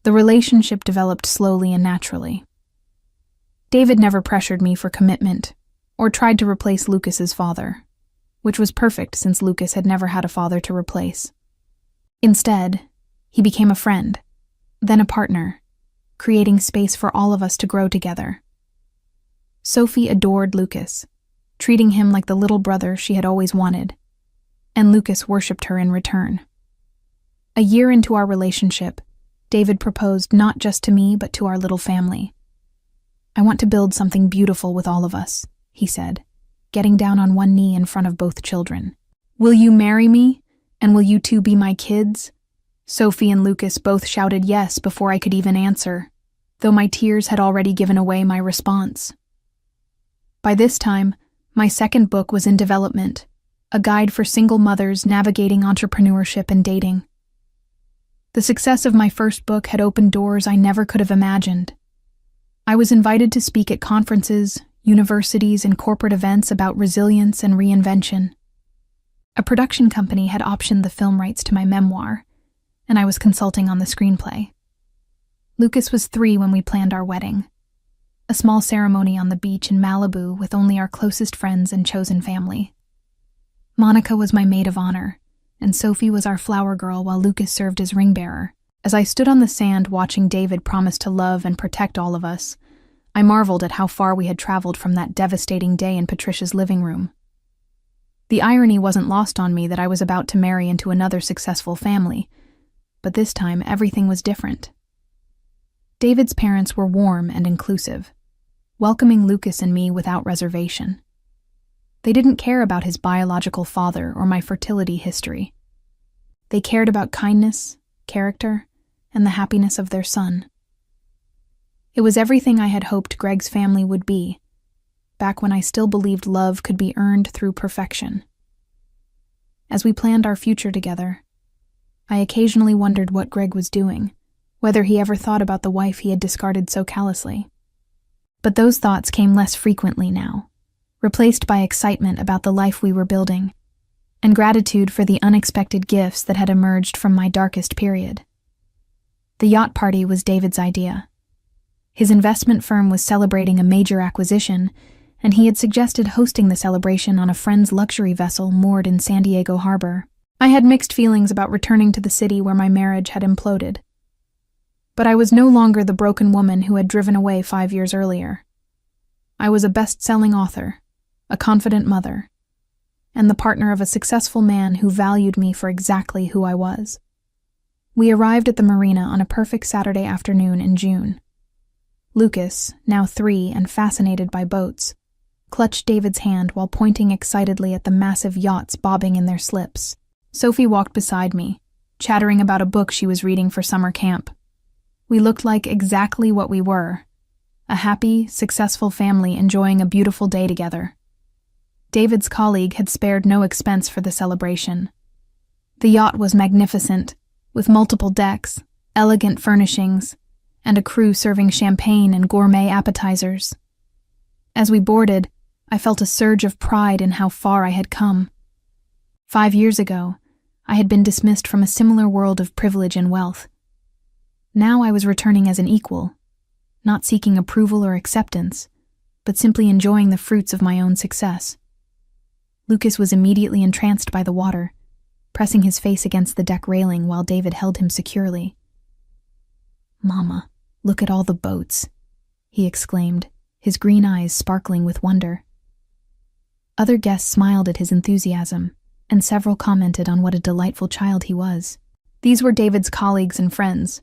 The relationship developed slowly and naturally. David never pressured me for commitment or tried to replace Lucas's father, which was perfect since Lucas had never had a father to replace. Instead, he became a friend, then a partner, creating space for all of us to grow together. Sophie adored Lucas, treating him like the little brother she had always wanted, and Lucas worshipped her in return. A year into our relationship, David proposed not just to me but to our little family. "I want to build something beautiful with all of us," he said, getting down on one knee in front of both children. "Will you marry me? And will you two be my kids?" Sophie and Lucas both shouted yes before I could even answer, though my tears had already given away my response. By this time, my second book was in development, a guide for single mothers navigating entrepreneurship and dating. The success of my first book had opened doors I never could have imagined. I was invited to speak at conferences, universities, and corporate events about resilience and reinvention. A production company had optioned the film rights to my memoir, and I was consulting on the screenplay. Lucas was 3 when we planned our wedding, a small ceremony on the beach in Malibu with only our closest friends and chosen family. Monica was my maid of honor, and Sophie was our flower girl while Lucas served as ring bearer. As I stood on the sand watching David promise to love and protect all of us, I marveled at how far we had traveled from that devastating day in Patricia's living room. The irony wasn't lost on me that I was about to marry into another successful family, but this time everything was different. David's parents were warm and inclusive, welcoming Lucas and me without reservation. They didn't care about his biological father or my fertility history. They cared about kindness, character, and the happiness of their son. It was everything I had hoped Greg's family would be, back when I still believed love could be earned through perfection. As we planned our future together, I occasionally wondered what Greg was doing, whether he ever thought about the wife he had discarded so callously. But those thoughts came less frequently now, replaced by excitement about the life we were building, and gratitude for the unexpected gifts that had emerged from my darkest period. The yacht party was David's idea. His investment firm was celebrating a major acquisition, and he had suggested hosting the celebration on a friend's luxury vessel moored in San Diego Harbor. I had mixed feelings about returning to the city where my marriage had imploded. But I was no longer the broken woman who had driven away 5 years earlier. I was a best-selling author, a confident mother, and the partner of a successful man who valued me for exactly who I was. We arrived at the marina on a perfect Saturday afternoon in June. Lucas, now 3 and fascinated by boats, clutched David's hand while pointing excitedly at the massive yachts bobbing in their slips. Sophie walked beside me, chattering about a book she was reading for summer camp. We looked like exactly what we were, a happy, successful family enjoying a beautiful day together. David's colleague had spared no expense for the celebration. The yacht was magnificent, with multiple decks, elegant furnishings, and a crew serving champagne and gourmet appetizers. As we boarded, I felt a surge of pride in how far I had come. 5 years ago, I had been dismissed from a similar world of privilege and wealth. Now I was returning as an equal, not seeking approval or acceptance, but simply enjoying the fruits of my own success. Lucas was immediately entranced by the water, pressing his face against the deck railing while David held him securely. "Mama, look at all the boats," he exclaimed, his green eyes sparkling with wonder. Other guests smiled at his enthusiasm, and several commented on what a delightful child he was. These were David's colleagues and friends,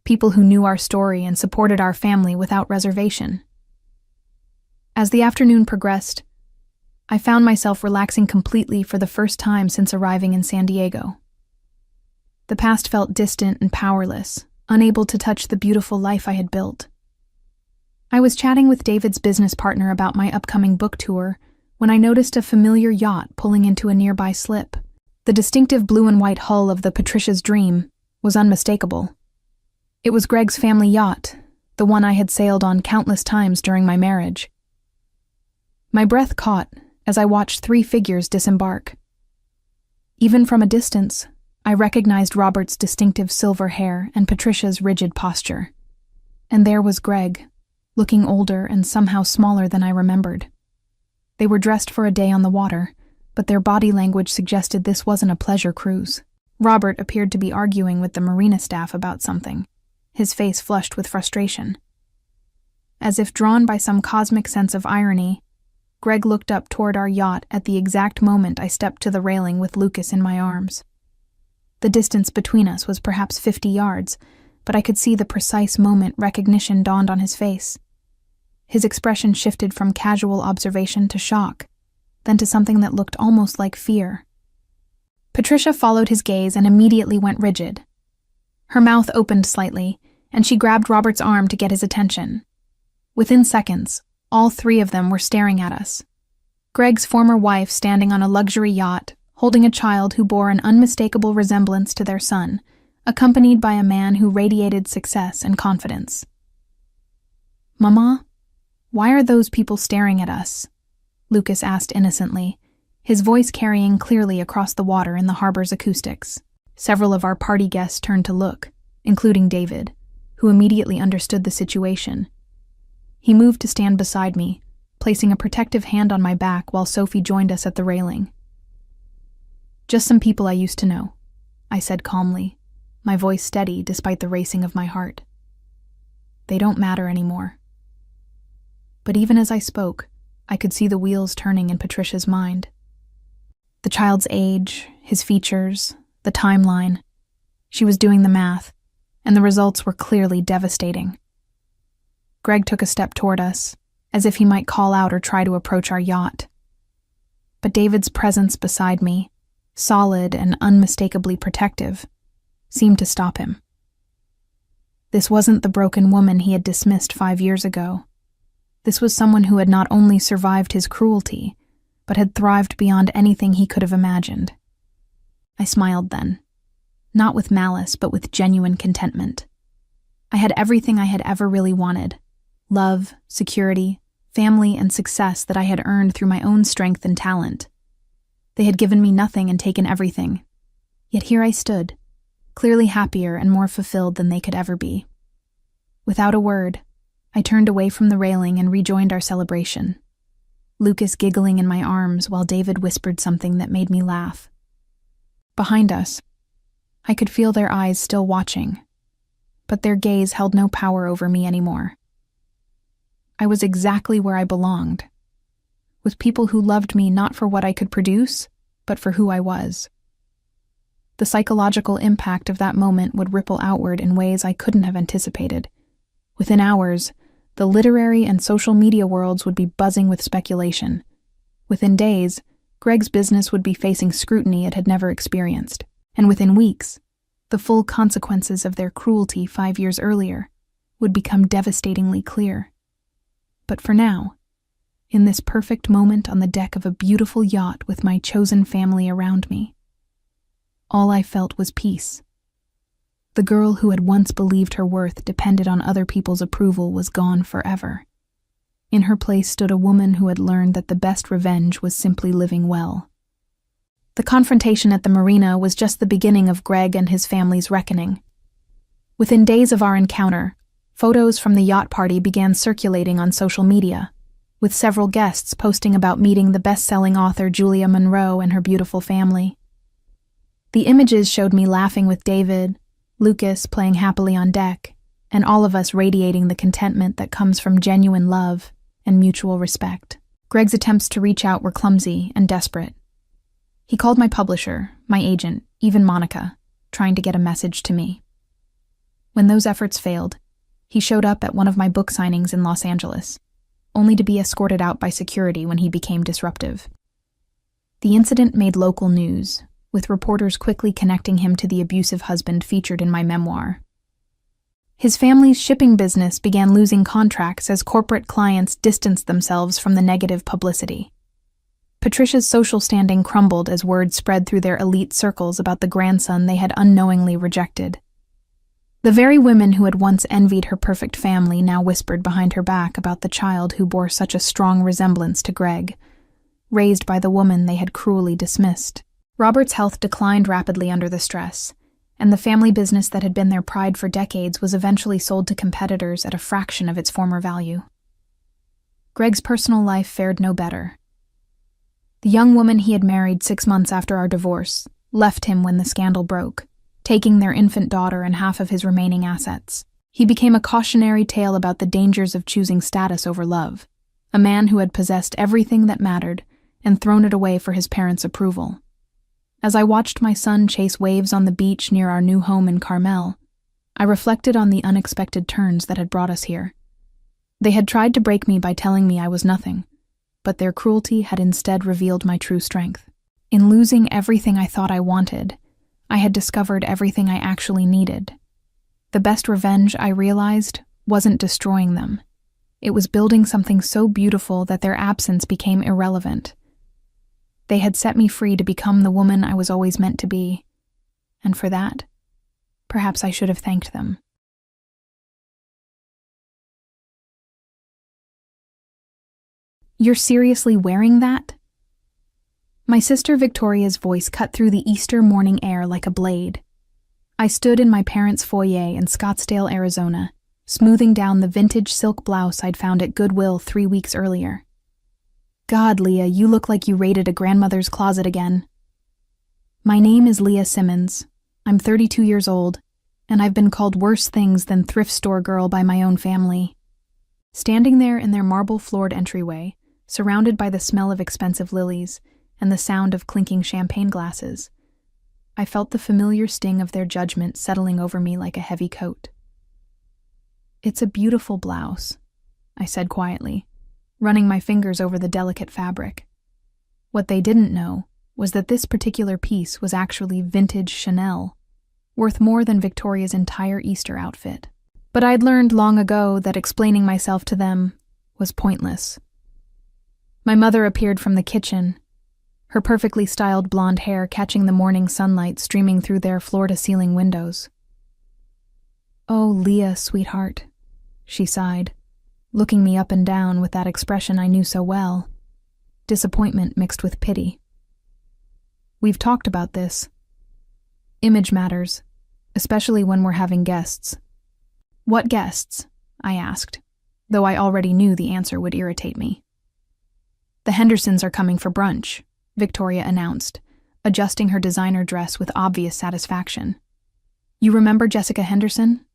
people who knew our story and supported our family without reservation. As the afternoon progressed, I found myself relaxing completely for the first time since arriving in San Diego. The past felt distant and powerless, unable to touch the beautiful life I had built. I was chatting with David's business partner about my upcoming book tour when I noticed a familiar yacht pulling into a nearby slip. The distinctive blue and white hull of the Patricia's Dream was unmistakable. It was Greg's family yacht, the one I had sailed on countless times during my marriage. My breath caught as I watched 3 figures disembark. Even from a distance, I recognized Robert's distinctive silver hair and Patricia's rigid posture. And there was Greg, looking older and somehow smaller than I remembered. They were dressed for a day on the water, but their body language suggested this wasn't a pleasure cruise. Robert appeared to be arguing with the marina staff about something, his face flushed with frustration. As if drawn by some cosmic sense of irony, Greg looked up toward our yacht at the exact moment I stepped to the railing with Lucas in my arms. The distance between us was perhaps 50 yards, but I could see the precise moment recognition dawned on his face. His expression shifted from casual observation to shock, then to something that looked almost like fear. Patricia followed his gaze and immediately went rigid. Her mouth opened slightly, and she grabbed Robert's arm to get his attention. Within seconds, all 3 of them were staring at us. Greg's former wife standing on a luxury yacht, holding a child who bore an unmistakable resemblance to their son, accompanied by a man who radiated success and confidence. "Mama, why are those people staring at us?" Lucas asked innocently, his voice carrying clearly across the water in the harbor's acoustics. Several of our party guests turned to look, including David, who immediately understood the situation. He moved to stand beside me, placing a protective hand on my back while Sophie joined us at the railing. Just some people I used to know, I said calmly, my voice steady despite the racing of my heart. They don't matter anymore. But even as I spoke, I could see the wheels turning in Patricia's mind. The child's age, his features, the timeline. She was doing the math, and the results were clearly devastating. Greg took a step toward us, as if he might call out or try to approach our yacht. But David's presence beside me, solid and unmistakably protective, seemed to stop him. This wasn't the broken woman he had dismissed 5 years ago. This was someone who had not only survived his cruelty, but had thrived beyond anything he could have imagined. I smiled then, not with malice, but with genuine contentment. I had everything I had ever really wanted: love, security, family, and success that I had earned through my own strength and talent. They had given me nothing and taken everything. Yet here I stood, clearly happier and more fulfilled than they could ever be. Without a word, I turned away from the railing and rejoined our celebration, Lucas giggling in my arms while David whispered something that made me laugh. Behind us, I could feel their eyes still watching, but their gaze held no power over me anymore. I was exactly where I belonged, with people who loved me not for what I could produce, but for who I was. The psychological impact of that moment would ripple outward in ways I couldn't have anticipated. Within hours, the literary and social media worlds would be buzzing with speculation. Within days, Greg's business would be facing scrutiny it had never experienced. And within weeks, the full consequences of their cruelty 5 years earlier would become devastatingly clear. But for now, in this perfect moment on the deck of a beautiful yacht with my chosen family around me, all I felt was peace. The girl who had once believed her worth depended on other people's approval was gone forever. In her place stood a woman who had learned that the best revenge was simply living well. The confrontation at the marina was just the beginning of Greg and his family's reckoning. Within days of our encounter, photos from the yacht party began circulating on social media, with several guests posting about meeting the best-selling author Julia Monroe and her beautiful family. The images showed me laughing with David, Lucas playing happily on deck, and all of us radiating the contentment that comes from genuine love and mutual respect. Greg's attempts to reach out were clumsy and desperate. He called my publisher, my agent, even Monica, trying to get a message to me. When those efforts failed, he showed up at one of my book signings in Los Angeles, only to be escorted out by security when he became disruptive. The incident made local news, with reporters quickly connecting him to the abusive husband featured in my memoir. His family's shipping business began losing contracts as corporate clients distanced themselves from the negative publicity. Patricia's social standing crumbled as word spread through their elite circles about the grandson they had unknowingly rejected. The very women who had once envied her perfect family now whispered behind her back about the child who bore such a strong resemblance to Greg, raised by the woman they had cruelly dismissed. Robert's health declined rapidly under the stress, and the family business that had been their pride for decades was eventually sold to competitors at a fraction of its former value. Greg's personal life fared no better. The young woman he had married 6 months after our divorce left him when the scandal broke, taking their infant daughter and half of his remaining assets. He became a cautionary tale about the dangers of choosing status over love, a man who had possessed everything that mattered and thrown it away for his parents' approval. As I watched my son chase waves on the beach near our new home in Carmel, I reflected on the unexpected turns that had brought us here. They had tried to break me by telling me I was nothing, but their cruelty had instead revealed my true strength. In losing everything I thought I wanted, I had discovered everything I actually needed. The best revenge, I realized, wasn't destroying them. It was building something so beautiful that their absence became irrelevant. They had set me free to become the woman I was always meant to be, and for that, perhaps I should have thanked them. "You're seriously wearing that?" My sister Victoria's voice cut through the Easter morning air like a blade. I stood in my parents' foyer in Scottsdale, Arizona, smoothing down the vintage silk blouse I'd found at Goodwill 3 weeks earlier. "God, Leah, you look like you raided a grandmother's closet again." My name is Leah Simmons. I'm 32 years old, and I've been called worse things than thrift store girl by my own family. Standing there in their marble-floored entryway, surrounded by the smell of expensive lilies and the sound of clinking champagne glasses, I felt the familiar sting of their judgment settling over me like a heavy coat. "It's a beautiful blouse," I said quietly, running my fingers over the delicate fabric. What they didn't know was that this particular piece was actually vintage Chanel, worth more than Victoria's entire Easter outfit. But I'd learned long ago that explaining myself to them was pointless. My mother appeared from the kitchen, her perfectly styled blonde hair catching the morning sunlight streaming through their floor-to-ceiling windows. "Oh, Leah, sweetheart," she sighed, looking me up and down with that expression I knew so well, disappointment mixed with pity. "We've talked about this. Image matters, especially when we're having guests." "What guests?" I asked, though I already knew the answer would irritate me. "The Hendersons are coming for brunch," Victoria announced, adjusting her designer dress with obvious satisfaction. "You remember Jessica Henderson?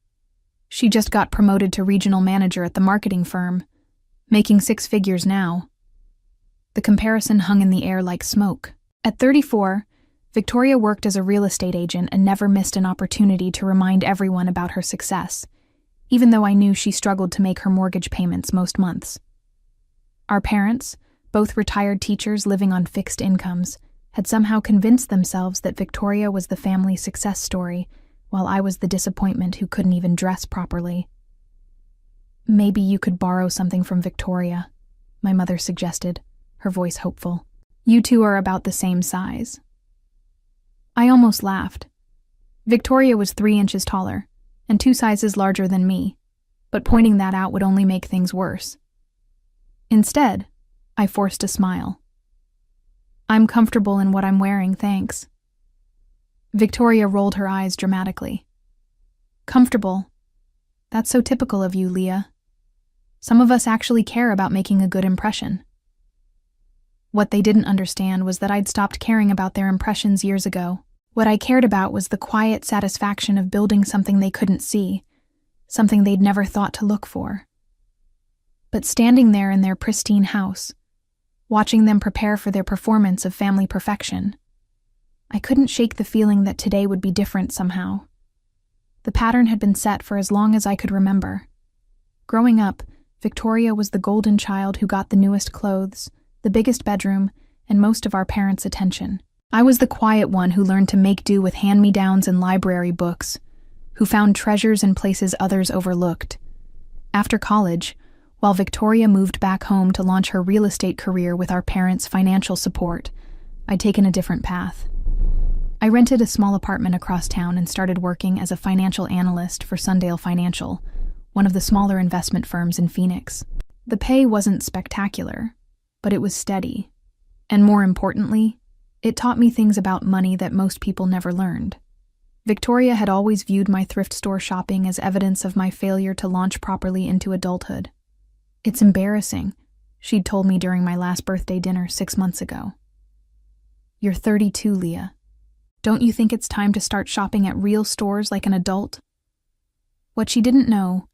She just got promoted to regional manager at the marketing firm, making 6 figures now." The comparison hung in the air like smoke. At 34, Victoria worked as a real estate agent and never missed an opportunity to remind everyone about her success, even though I knew she struggled to make her mortgage payments most months. Our parents, both retired teachers living on fixed incomes, had somehow convinced themselves that Victoria was the family success story, while I was the disappointment who couldn't even dress properly. "Maybe you could borrow something from Victoria," my mother suggested, her voice hopeful. "You two are about the same size." I almost laughed. Victoria was 3 inches taller, and 2 sizes larger than me, but pointing that out would only make things worse. Instead, I forced a smile. "I'm comfortable in what I'm wearing, thanks." Victoria rolled her eyes dramatically. "Comfortable? That's so typical of you, Leah. Some of us actually care about making a good impression." What they didn't understand was that I'd stopped caring about their impressions years ago. What I cared about was the quiet satisfaction of building something they couldn't see, something they'd never thought to look for. But standing there in their pristine house, watching them prepare for their performance of family perfection, I couldn't shake the feeling that today would be different somehow. The pattern had been set for as long as I could remember. Growing up, Victoria was the golden child who got the newest clothes, the biggest bedroom, and most of our parents' attention. I was the quiet one who learned to make do with hand-me-downs and library books, who found treasures in places others overlooked. After college, while Victoria moved back home to launch her real estate career with our parents' financial support, I'd taken a different path. I rented a small apartment across town and started working as a financial analyst for Sundale Financial, one of the smaller investment firms in Phoenix. The pay wasn't spectacular, but it was steady. And more importantly, it taught me things about money that most people never learned. Victoria had always viewed my thrift store shopping as evidence of my failure to launch properly into adulthood. "It's embarrassing," she'd told me during my last birthday dinner 6 months ago. "You're 32, Leah. Don't you think it's time to start shopping at real stores like an adult?" What she didn't know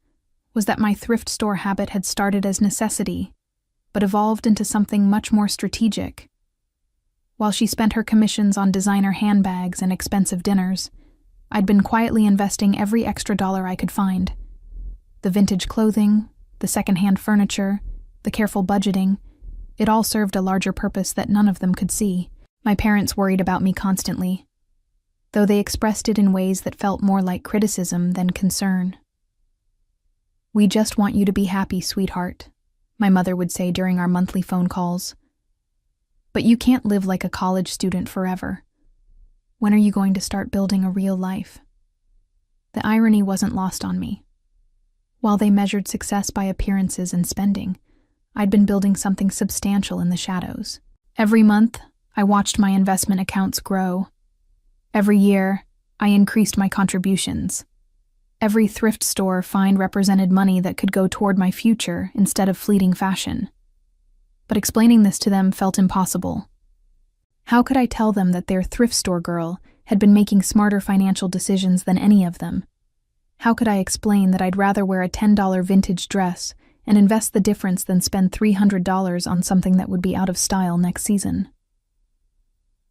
was that my thrift store habit had started as necessity, but evolved into something much more strategic. While she spent her commissions on designer handbags and expensive dinners, I'd been quietly investing every extra dollar I could find. The vintage clothing, the secondhand furniture, the careful budgeting, it all served a larger purpose that none of them could see. My parents worried about me constantly, though they expressed it in ways that felt more like criticism than concern. "We just want you to be happy, sweetheart," my mother would say during our monthly phone calls. "But you can't live like a college student forever. When are you going to start building a real life?" The irony wasn't lost on me. While they measured success by appearances and spending, I'd been building something substantial in the shadows. Every month, I watched my investment accounts grow. Every year, I increased my contributions. Every thrift store find represented money that could go toward my future instead of fleeting fashion. But explaining this to them felt impossible. How could I tell them that their thrift store girl had been making smarter financial decisions than any of them? How could I explain that I'd rather wear a $10 vintage dress and invest the difference than spend $300 on something that would be out of style next season?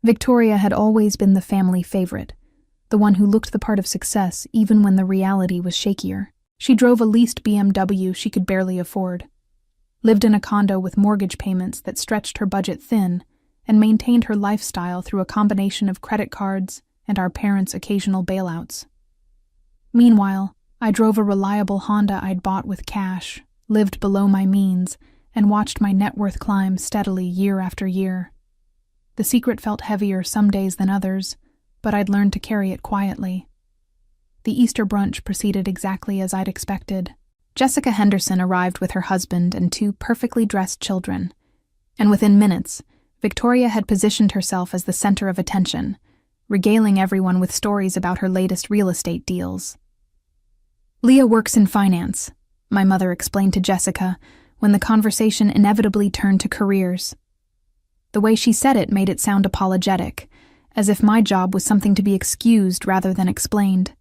Victoria had always been the family favorite, the one who looked the part of success even when the reality was shakier. She drove a leased BMW she could barely afford, lived in a condo with mortgage payments that stretched her budget thin, and maintained her lifestyle through a combination of credit cards and our parents' occasional bailouts. Meanwhile, I drove a reliable Honda I'd bought with cash, lived below my means, and watched my net worth climb steadily year after year. The secret felt heavier some days than others, but I'd learned to carry it quietly. The Easter brunch proceeded exactly as I'd expected. Jessica Henderson arrived with her husband and 2 perfectly dressed children, and within minutes, Victoria had positioned herself as the center of attention, regaling everyone with stories about her latest real estate deals. Leah works in finance, my mother explained to Jessica when the conversation inevitably turned to careers. The way she said it made it sound apologetic, as if my job was something to be excused rather than explained.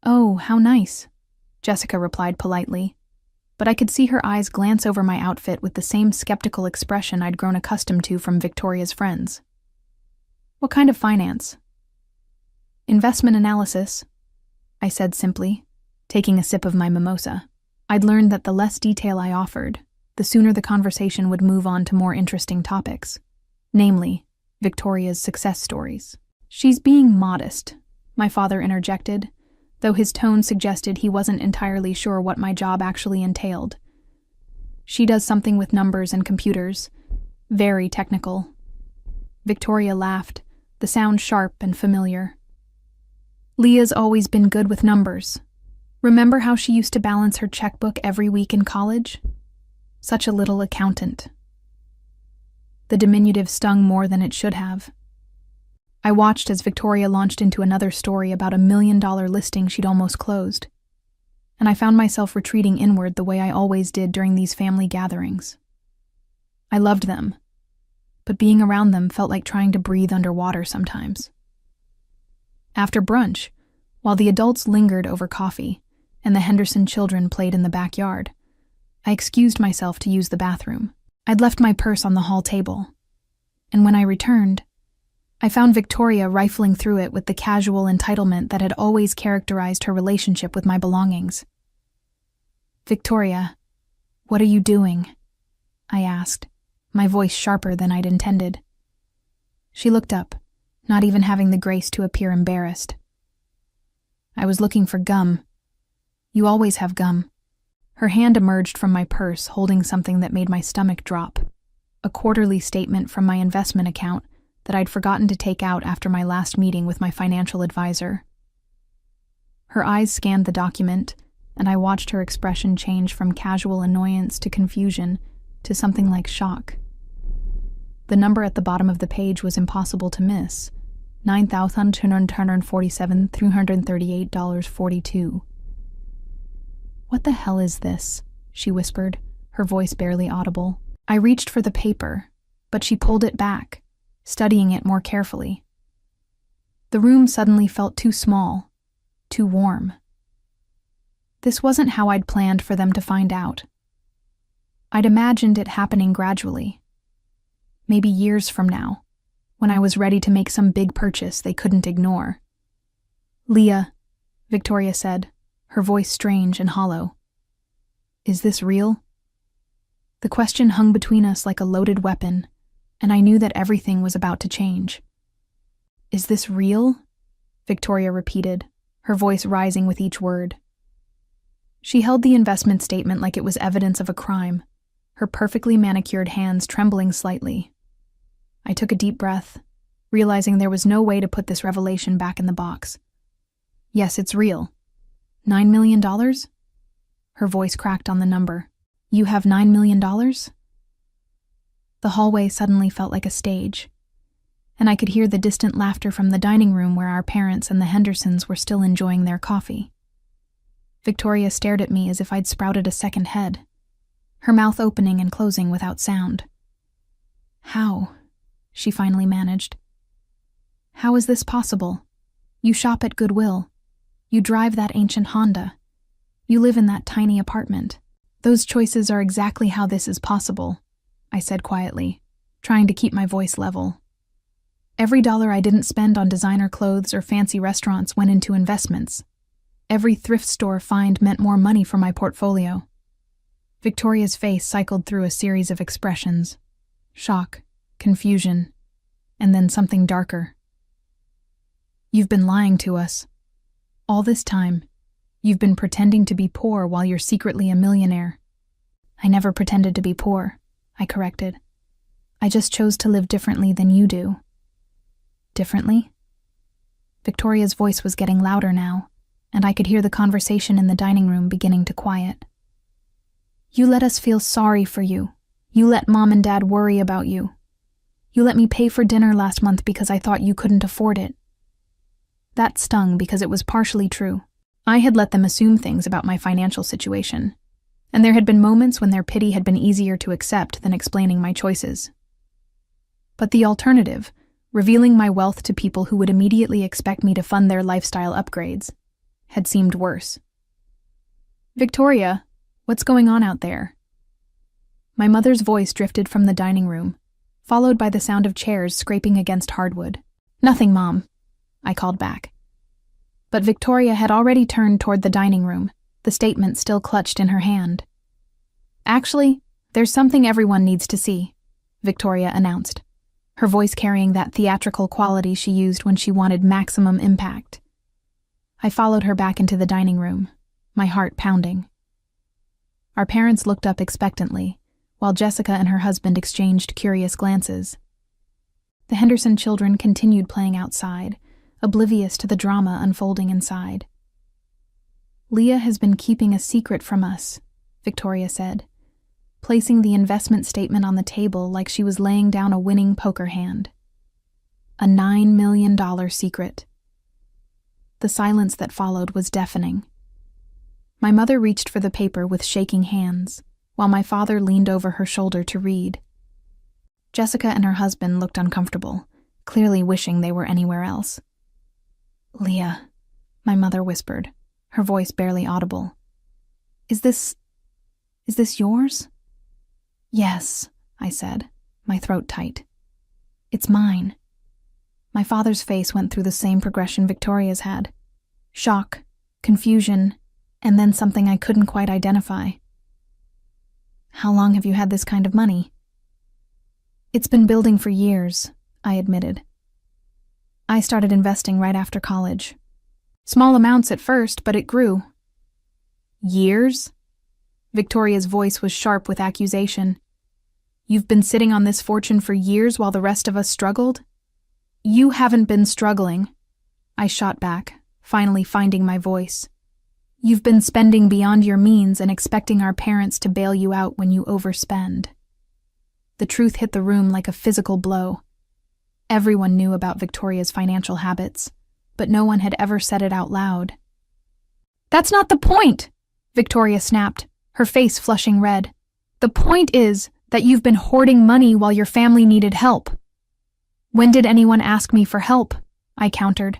"Oh, how nice," Jessica replied politely, but I could see her eyes glance over my outfit with the same skeptical expression I'd grown accustomed to from Victoria's friends. "What kind of finance?" "Investment analysis," I said simply, taking a sip of my mimosa. I'd learned that the less detail I offered, the sooner the conversation would move on to more interesting topics, namely, Victoria's success stories. "She's being modest," my father interjected, though his tone suggested he wasn't entirely sure what my job actually entailed. "She does something with numbers and computers. Very technical." Victoria laughed, the sound sharp and familiar. "Leah's always been good with numbers. Remember how she used to balance her checkbook every week in college? Such a little accountant." The diminutive stung more than it should have. I watched as Victoria launched into another story about a $1 million listing she'd almost closed, and I found myself retreating inward the way I always did during these family gatherings. I loved them, but being around them felt like trying to breathe underwater sometimes. After brunch, while the adults lingered over coffee and the Henderson children played in the backyard, I excused myself to use the bathroom. I'd left my purse on the hall table, and when I returned, I found Victoria rifling through it with the casual entitlement that had always characterized her relationship with my belongings. "Victoria, what are you doing?" I asked, my voice sharper than I'd intended. She looked up, not even having the grace to appear embarrassed. "I was looking for gum. You always have gum." Her hand emerged from my purse holding something that made my stomach drop, a quarterly statement from my investment account that I'd forgotten to take out after my last meeting with my financial advisor. Her eyes scanned the document, and I watched her expression change from casual annoyance to confusion to something like shock. The number at the bottom of the page was impossible to miss: $9,247,338.42. "What the hell is this?" she whispered, her voice barely audible. I reached for the paper, but she pulled it back, studying it more carefully. The room suddenly felt too small, too warm. This wasn't how I'd planned for them to find out. I'd imagined it happening gradually. Maybe years from now, when I was ready to make some big purchase they couldn't ignore. "Leah," Victoria said, her voice strange and hollow. "Is this real?" The question hung between us like a loaded weapon, and I knew that everything was about to change. "Is this real?" Victoria repeated, her voice rising with each word. She held the investment statement like it was evidence of a crime, her perfectly manicured hands trembling slightly. I took a deep breath, realizing there was no way to put this revelation back in the box. "Yes, it's real. $9 million? Her voice cracked on the number. "You have $9 million? The hallway suddenly felt like a stage, and I could hear the distant laughter from the dining room where our parents and the Hendersons were still enjoying their coffee. Victoria stared at me as if I'd sprouted a second head, her mouth opening and closing without sound. "How?" she finally managed. How is this possible? You shop at Goodwill. You drive that ancient Honda. You live in that tiny apartment. Those choices are exactly how this is possible, I said quietly, trying to keep my voice level. Every dollar I didn't spend on designer clothes or fancy restaurants went into investments. Every thrift store find meant more money for my portfolio. Victoria's face cycled through a series of expressions: shock, confusion, and then something darker. You've been lying to us. All this time, you've been pretending to be poor while you're secretly a millionaire. I never pretended to be poor, I corrected. I just chose to live differently than you do. Differently? Victoria's voice was getting louder now, and I could hear the conversation in the dining room beginning to quiet. You let us feel sorry for you. You let Mom and Dad worry about you. You let me pay for dinner last month because I thought you couldn't afford it. That stung because it was partially true. I had let them assume things about my financial situation, and there had been moments when their pity had been easier to accept than explaining my choices. But the alternative, revealing my wealth to people who would immediately expect me to fund their lifestyle upgrades, had seemed worse. Victoria, what's going on out there? My mother's voice drifted from the dining room, followed by the sound of chairs scraping against hardwood. Nothing, Mom, I called back. But Victoria had already turned toward the dining room, the statement still clutched in her hand. Actually, there's something everyone needs to see, Victoria announced, her voice carrying that theatrical quality she used when she wanted maximum impact. I followed her back into the dining room, my heart pounding. Our parents looked up expectantly, while Jessica and her husband exchanged curious glances. The Henderson children continued playing outside, oblivious to the drama unfolding inside. Leah has been keeping a secret from us, Victoria said, placing the investment statement on the table like she was laying down a winning poker hand. A $9 million secret. The silence that followed was deafening. My mother reached for the paper with shaking hands, while my father leaned over her shoulder to read. Jessica and her husband looked uncomfortable, clearly wishing they were anywhere else. Leah, my mother whispered, her voice barely audible. Is this yours? Yes, I said, my throat tight. It's mine. My father's face went through the same progression Victoria's had. Shock, confusion, and then something I couldn't quite identify. How long have you had this kind of money? It's been building for years, I admitted. I started investing right after college. Small amounts at first, but it grew. Years? Victoria's voice was sharp with accusation. You've been sitting on this fortune for years while the rest of us struggled? You haven't been struggling, I shot back, finally finding my voice. You've been spending beyond your means and expecting our parents to bail you out when you overspend. The truth hit the room like a physical blow. Everyone knew about Victoria's financial habits, but no one had ever said it out loud. That's not the point, Victoria snapped, her face flushing red. The point is that you've been hoarding money while your family needed help. When did anyone ask me for help? I countered.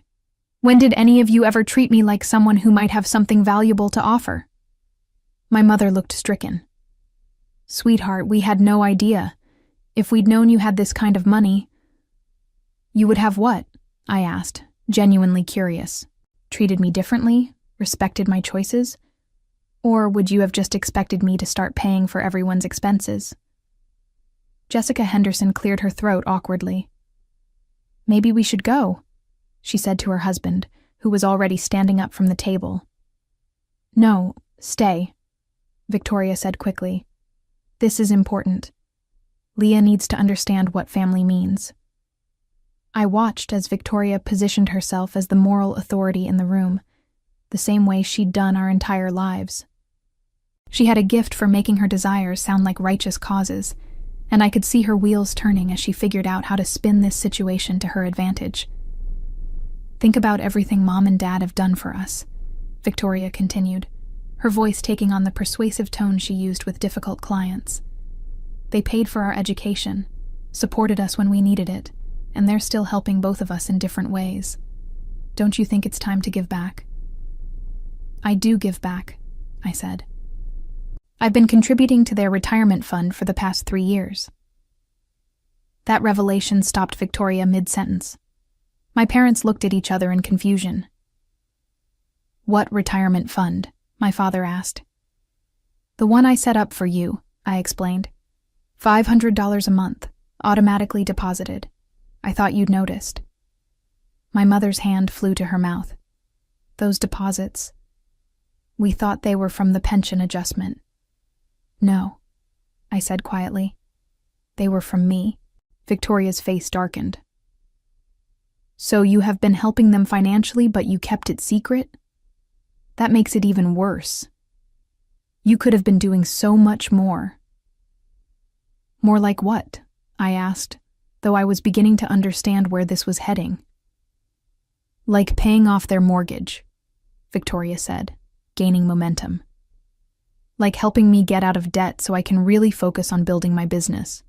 When did any of you ever treat me like someone who might have something valuable to offer? My mother looked stricken. Sweetheart, we had no idea. If we'd known you had this kind of money. You would have what? I asked, genuinely curious. Treated me differently? Respected my choices? Or would you have just expected me to start paying for everyone's expenses? Jessica Henderson cleared her throat awkwardly. Maybe we should go, she said to her husband, who was already standing up from the table. No, stay, Victoria said quickly. This is important. Leah needs to understand what family means. I watched as Victoria positioned herself as the moral authority in the room, the same way she'd done our entire lives. She had a gift for making her desires sound like righteous causes, and I could see her wheels turning as she figured out how to spin this situation to her advantage. Think about everything Mom and Dad have done for us, Victoria continued, her voice taking on the persuasive tone she used with difficult clients. They paid for our education, supported us when we needed it, and they're still helping both of us in different ways. Don't you think it's time to give back?" "I do give back," I said. "I've been contributing to their retirement fund for the past 3 years." That revelation stopped Victoria mid-sentence. My parents looked at each other in confusion. "What retirement fund?" my father asked. "The one I set up for you," I explained. $500 a month, automatically deposited. I thought you'd noticed." My mother's hand flew to her mouth. "Those deposits. We thought they were from the pension adjustment." "No," I said quietly. "They were from me." Victoria's face darkened. "So you have been helping them financially, but you kept it secret? That makes it even worse. You could have been doing so much more." "More like what?" I asked, though I was beginning to understand where this was heading. "Like paying off their mortgage," Victoria said, gaining momentum. "Like helping me get out of debt so I can really focus on building my business.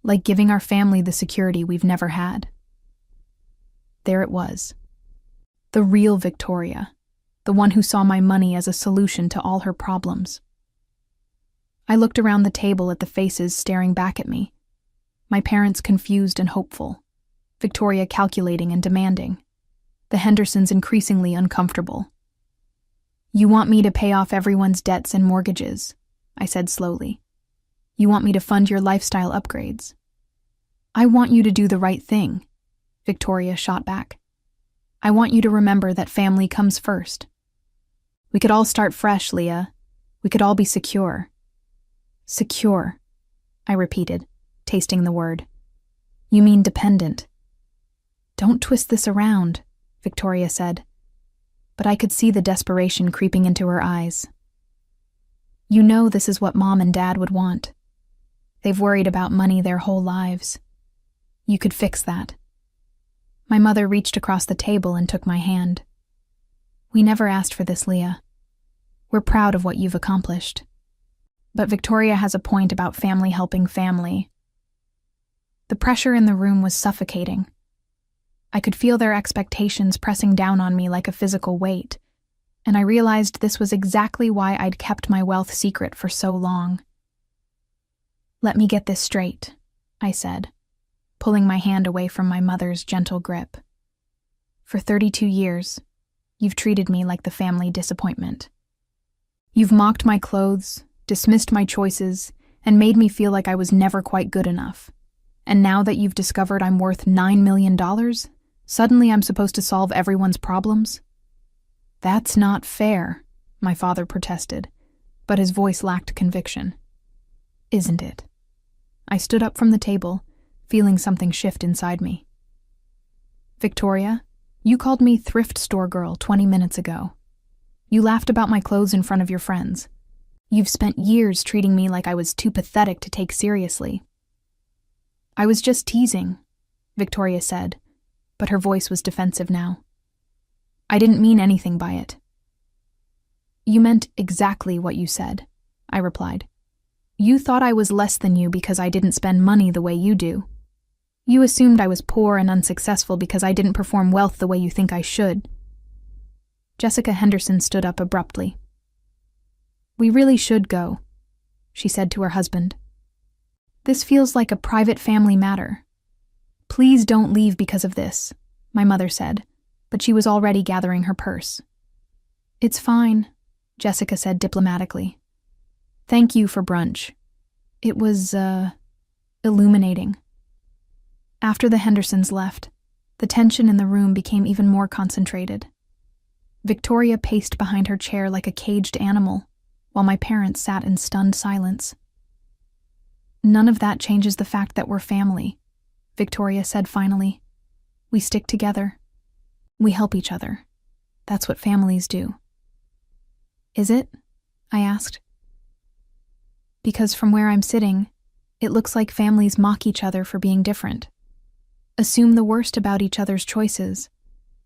Like giving our family the security we've never had." There it was. The real Victoria, the one who saw my money as a solution to all her problems. I looked around the table at the faces staring back at me. My parents confused and hopeful, Victoria calculating and demanding, the Hendersons increasingly uncomfortable. "You want me to pay off everyone's debts and mortgages," I said slowly. "You want me to fund your lifestyle upgrades." "I want you to do the right thing," Victoria shot back. "I want you to remember that family comes first. We could all start fresh, Leah. We could all be secure." "Secure," I repeated, tasting the word. "You mean dependent." "Don't twist this around," Victoria said, but I could see the desperation creeping into her eyes. "You know this is what Mom and Dad would want. They've worried about money their whole lives. You could fix that." My mother reached across the table and took my hand. "We never asked for this, Leah. We're proud of what you've accomplished. But Victoria has a point about family helping family." The pressure in the room was suffocating. I could feel their expectations pressing down on me like a physical weight, and I realized this was exactly why I'd kept my wealth secret for so long. "Let me get this straight," I said, pulling my hand away from my mother's gentle grip. "For 32 years, you've treated me like the family disappointment. You've mocked my clothes, dismissed my choices, and made me feel like I was never quite good enough. And now that you've discovered I'm worth $9 million, suddenly I'm supposed to solve everyone's problems? That's not fair," my father protested, but his voice lacked conviction. "Isn't it?" I stood up from the table, feeling something shift inside me. "Victoria, you called me thrift store girl 20 minutes ago. You laughed about my clothes in front of your friends. You've spent years treating me like I was too pathetic to take seriously." "I was just teasing," Victoria said, but her voice was defensive now. "I didn't mean anything by it." "You meant exactly what you said," I replied. "You thought I was less than you because I didn't spend money the way you do. You assumed I was poor and unsuccessful because I didn't perform wealth the way you think I should." Jessica Henderson stood up abruptly. "We really should go," she said to her husband. "This feels like a private family matter. Please don't leave because of this," my mother said, but she was already gathering her purse. "It's fine," Jessica said diplomatically. "Thank you for brunch. It was, illuminating." After the Hendersons left, the tension in the room became even more concentrated. Victoria paced behind her chair like a caged animal, while my parents sat in stunned silence. "None of that changes the fact that we're family," Victoria said finally. "We stick together. We help each other. That's what families do." "Is it?" I asked. "Because from where I'm sitting, it looks like families mock each other for being different, assume the worst about each other's choices,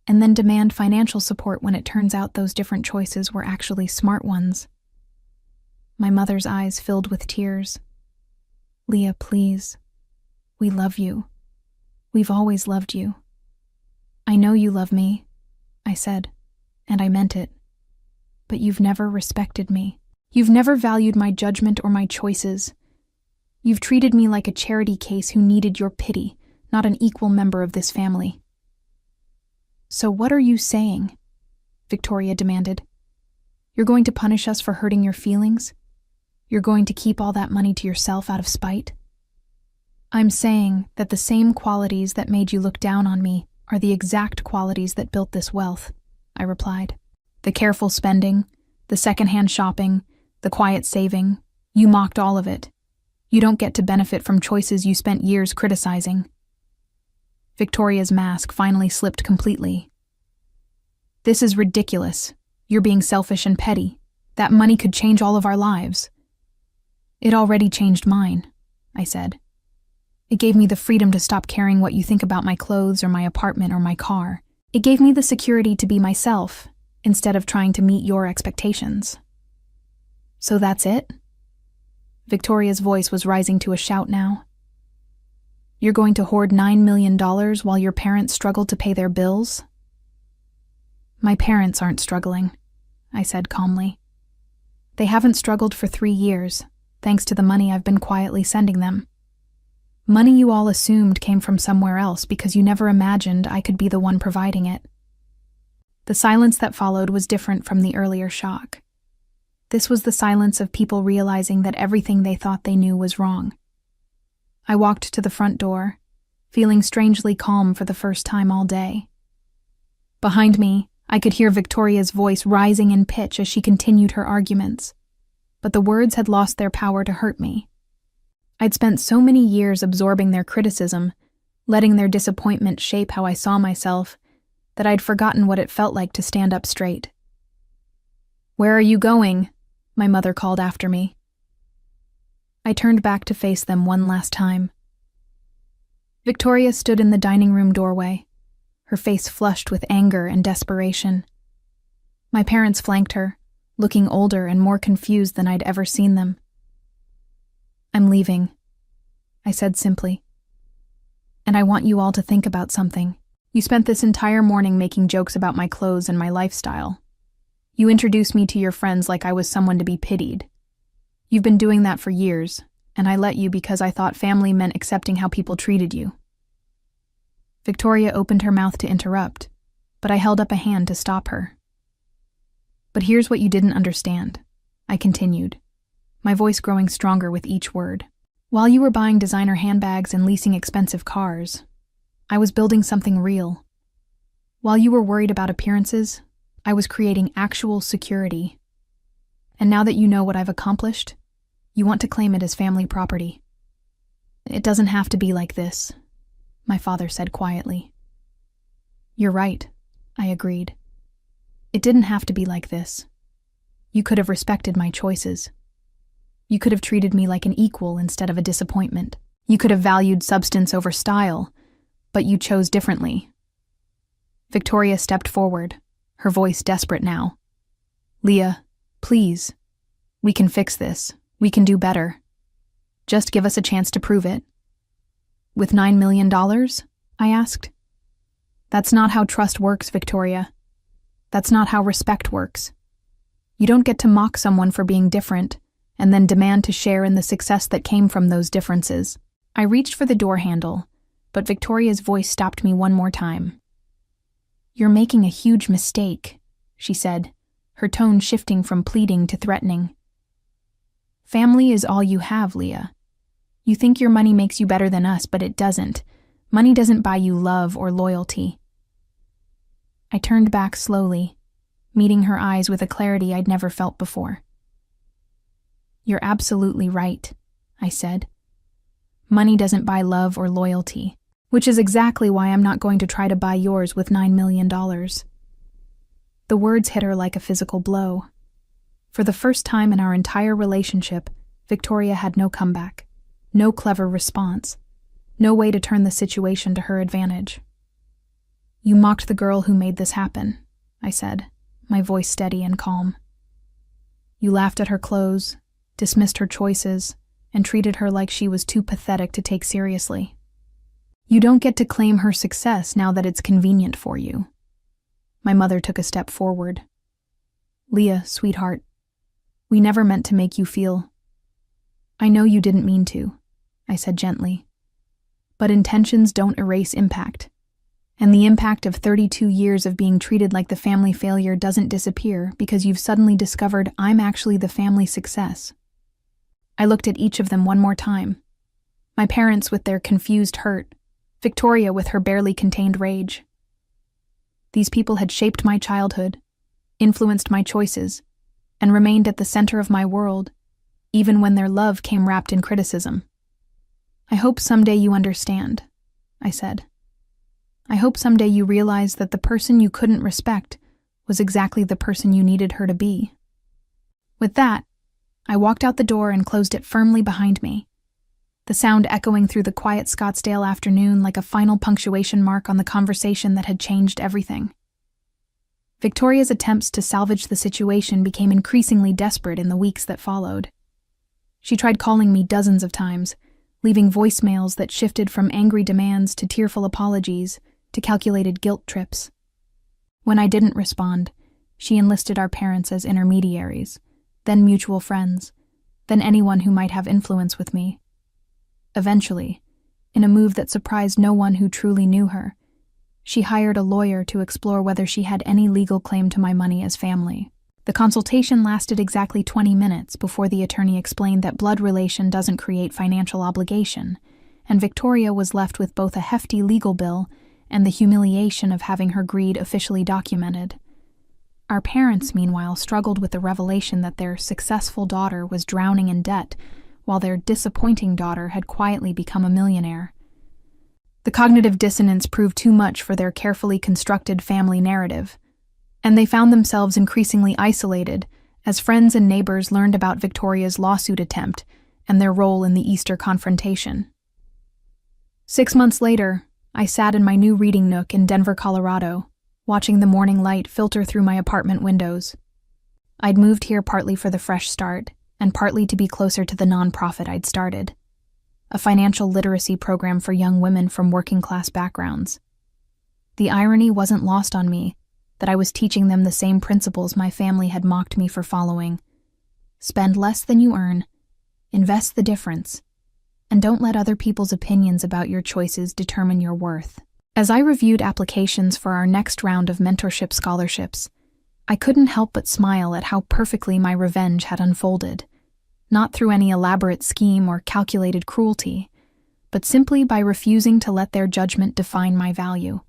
and then demand financial support when it turns out those different choices were actually smart ones." My mother's eyes filled with tears. "Leah, please. We love you. We've always loved you. I know you love me, I said, and I meant it. But you've never respected me. You've never valued my judgment or my choices. You've treated me like a charity case who needed your pity, not an equal member of this family. So what are you saying? Victoria demanded. You're going to punish us for hurting your feelings? You're going to keep all that money to yourself out of spite? I'm saying that the same qualities that made you look down on me are the exact qualities that built this wealth, I replied. The careful spending, the secondhand shopping, the quiet saving, you mocked all of it. You don't get to benefit from choices you spent years criticizing. Victoria's mask finally slipped completely. This is ridiculous. You're being selfish and petty. That money could change all of our lives. It already changed mine, I said. It gave me the freedom to stop caring what you think about my clothes or my apartment or my car. It gave me the security to be myself, instead of trying to meet your expectations. So that's it? Victoria's voice was rising to a shout now. You're going to hoard $9 million while your parents struggle to pay their bills? My parents aren't struggling, I said calmly. They haven't struggled for 3 years, thanks to the money I've been quietly sending them. Money you all assumed came from somewhere else because you never imagined I could be the one providing it. The silence that followed was different from the earlier shock. This was the silence of people realizing that everything they thought they knew was wrong. I walked to the front door, feeling strangely calm for the first time all day. Behind me, I could hear Victoria's voice rising in pitch as she continued her arguments, but the words had lost their power to hurt me. I'd spent so many years absorbing their criticism, letting their disappointment shape how I saw myself, that I'd forgotten what it felt like to stand up straight. "Where are you going?" my mother called after me. I turned back to face them one last time. Victoria stood in the dining room doorway, her face flushed with anger and desperation. My parents flanked her, looking older and more confused than I'd ever seen them. "I'm leaving," I said simply. "And I want you all to think about something. You spent this entire morning making jokes about my clothes and my lifestyle. You introduced me to your friends like I was someone to be pitied. You've been doing that for years, and I let you because I thought family meant accepting how people treated you." Victoria opened her mouth to interrupt, but I held up a hand to stop her. "But here's what you didn't understand," I continued, my voice growing stronger with each word. "While you were buying designer handbags and leasing expensive cars, I was building something real. While you were worried about appearances, I was creating actual security. And now that you know what I've accomplished, you want to claim it as family property." "It doesn't have to be like this," my father said quietly. "You're right," I agreed. "It didn't have to be like this. You could have respected my choices. You could have treated me like an equal instead of a disappointment. You could have valued substance over style, but you chose differently." Victoria stepped forward, her voice desperate now. "Leah, please. We can fix this. We can do better. Just give us a chance to prove it." "With $9 million? I asked. "That's not how trust works, Victoria. That's not how respect works. You don't get to mock someone for being different and then demand to share in the success that came from those differences." I reached for the door handle, but Victoria's voice stopped me one more time. "You're making a huge mistake," she said, her tone shifting from pleading to threatening. "Family is all you have, Leah. You think your money makes you better than us, but it doesn't. Money doesn't buy you love or loyalty." I turned back slowly, meeting her eyes with a clarity I'd never felt before. "You're absolutely right," I said. "Money doesn't buy love or loyalty, which is exactly why I'm not going to try to buy yours with $9 million. The words hit her like a physical blow. For the first time in our entire relationship, Victoria had no comeback, no clever response, no way to turn the situation to her advantage. "You mocked the girl who made this happen," I said, my voice steady and calm. "You laughed at her clothes, dismissed her choices, and treated her like she was too pathetic to take seriously. You don't get to claim her success now that it's convenient for you. My mother took a step forward. Leah, sweetheart, we never meant to make you feel. I know you didn't mean to, I said gently. But intentions don't erase impact. And the impact of 32 years of being treated like the family failure doesn't disappear because you've suddenly discovered I'm actually the family success. I looked at each of them one more time. My parents with their confused hurt, Victoria with her barely contained rage. These people had shaped my childhood, influenced my choices, and remained at the center of my world, even when their love came wrapped in criticism. I hope someday you understand, I said. I hope someday you realize that the person you couldn't respect was exactly the person you needed her to be. With that, I walked out the door and closed it firmly behind me, the sound echoing through the quiet Scottsdale afternoon like a final punctuation mark on the conversation that had changed everything. Victoria's attempts to salvage the situation became increasingly desperate in the weeks that followed. She tried calling me dozens of times, leaving voicemails that shifted from angry demands to tearful apologies to calculated guilt trips. When I didn't respond, she enlisted our parents as intermediaries, then mutual friends, then anyone who might have influence with me. Eventually, in a move that surprised no one who truly knew her, she hired a lawyer to explore whether she had any legal claim to my money as family. The consultation lasted exactly 20 minutes before the attorney explained that blood relation doesn't create financial obligation, and Victoria was left with both a hefty legal bill and the humiliation of having her greed officially documented. Our parents, meanwhile, struggled with the revelation that their successful daughter was drowning in debt, while their disappointing daughter had quietly become a millionaire. The cognitive dissonance proved too much for their carefully constructed family narrative, and they found themselves increasingly isolated as friends and neighbors learned about Victoria's lawsuit attempt and their role in the Easter confrontation. 6 months later, I sat in my new reading nook in Denver, Colorado, watching the morning light filter through my apartment windows. I'd moved here partly for the fresh start and partly to be closer to the nonprofit I'd started, a financial literacy program for young women from working-class backgrounds. The irony wasn't lost on me that I was teaching them the same principles my family had mocked me for following. Spend less than you earn, invest the difference, and don't let other people's opinions about your choices determine your worth. As I reviewed applications for our next round of mentorship scholarships, I couldn't help but smile at how perfectly my revenge had unfolded, not through any elaborate scheme or calculated cruelty, but simply by refusing to let their judgment define my value.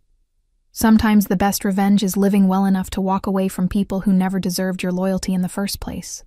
Sometimes the best revenge is living well enough to walk away from people who never deserved your loyalty in the first place.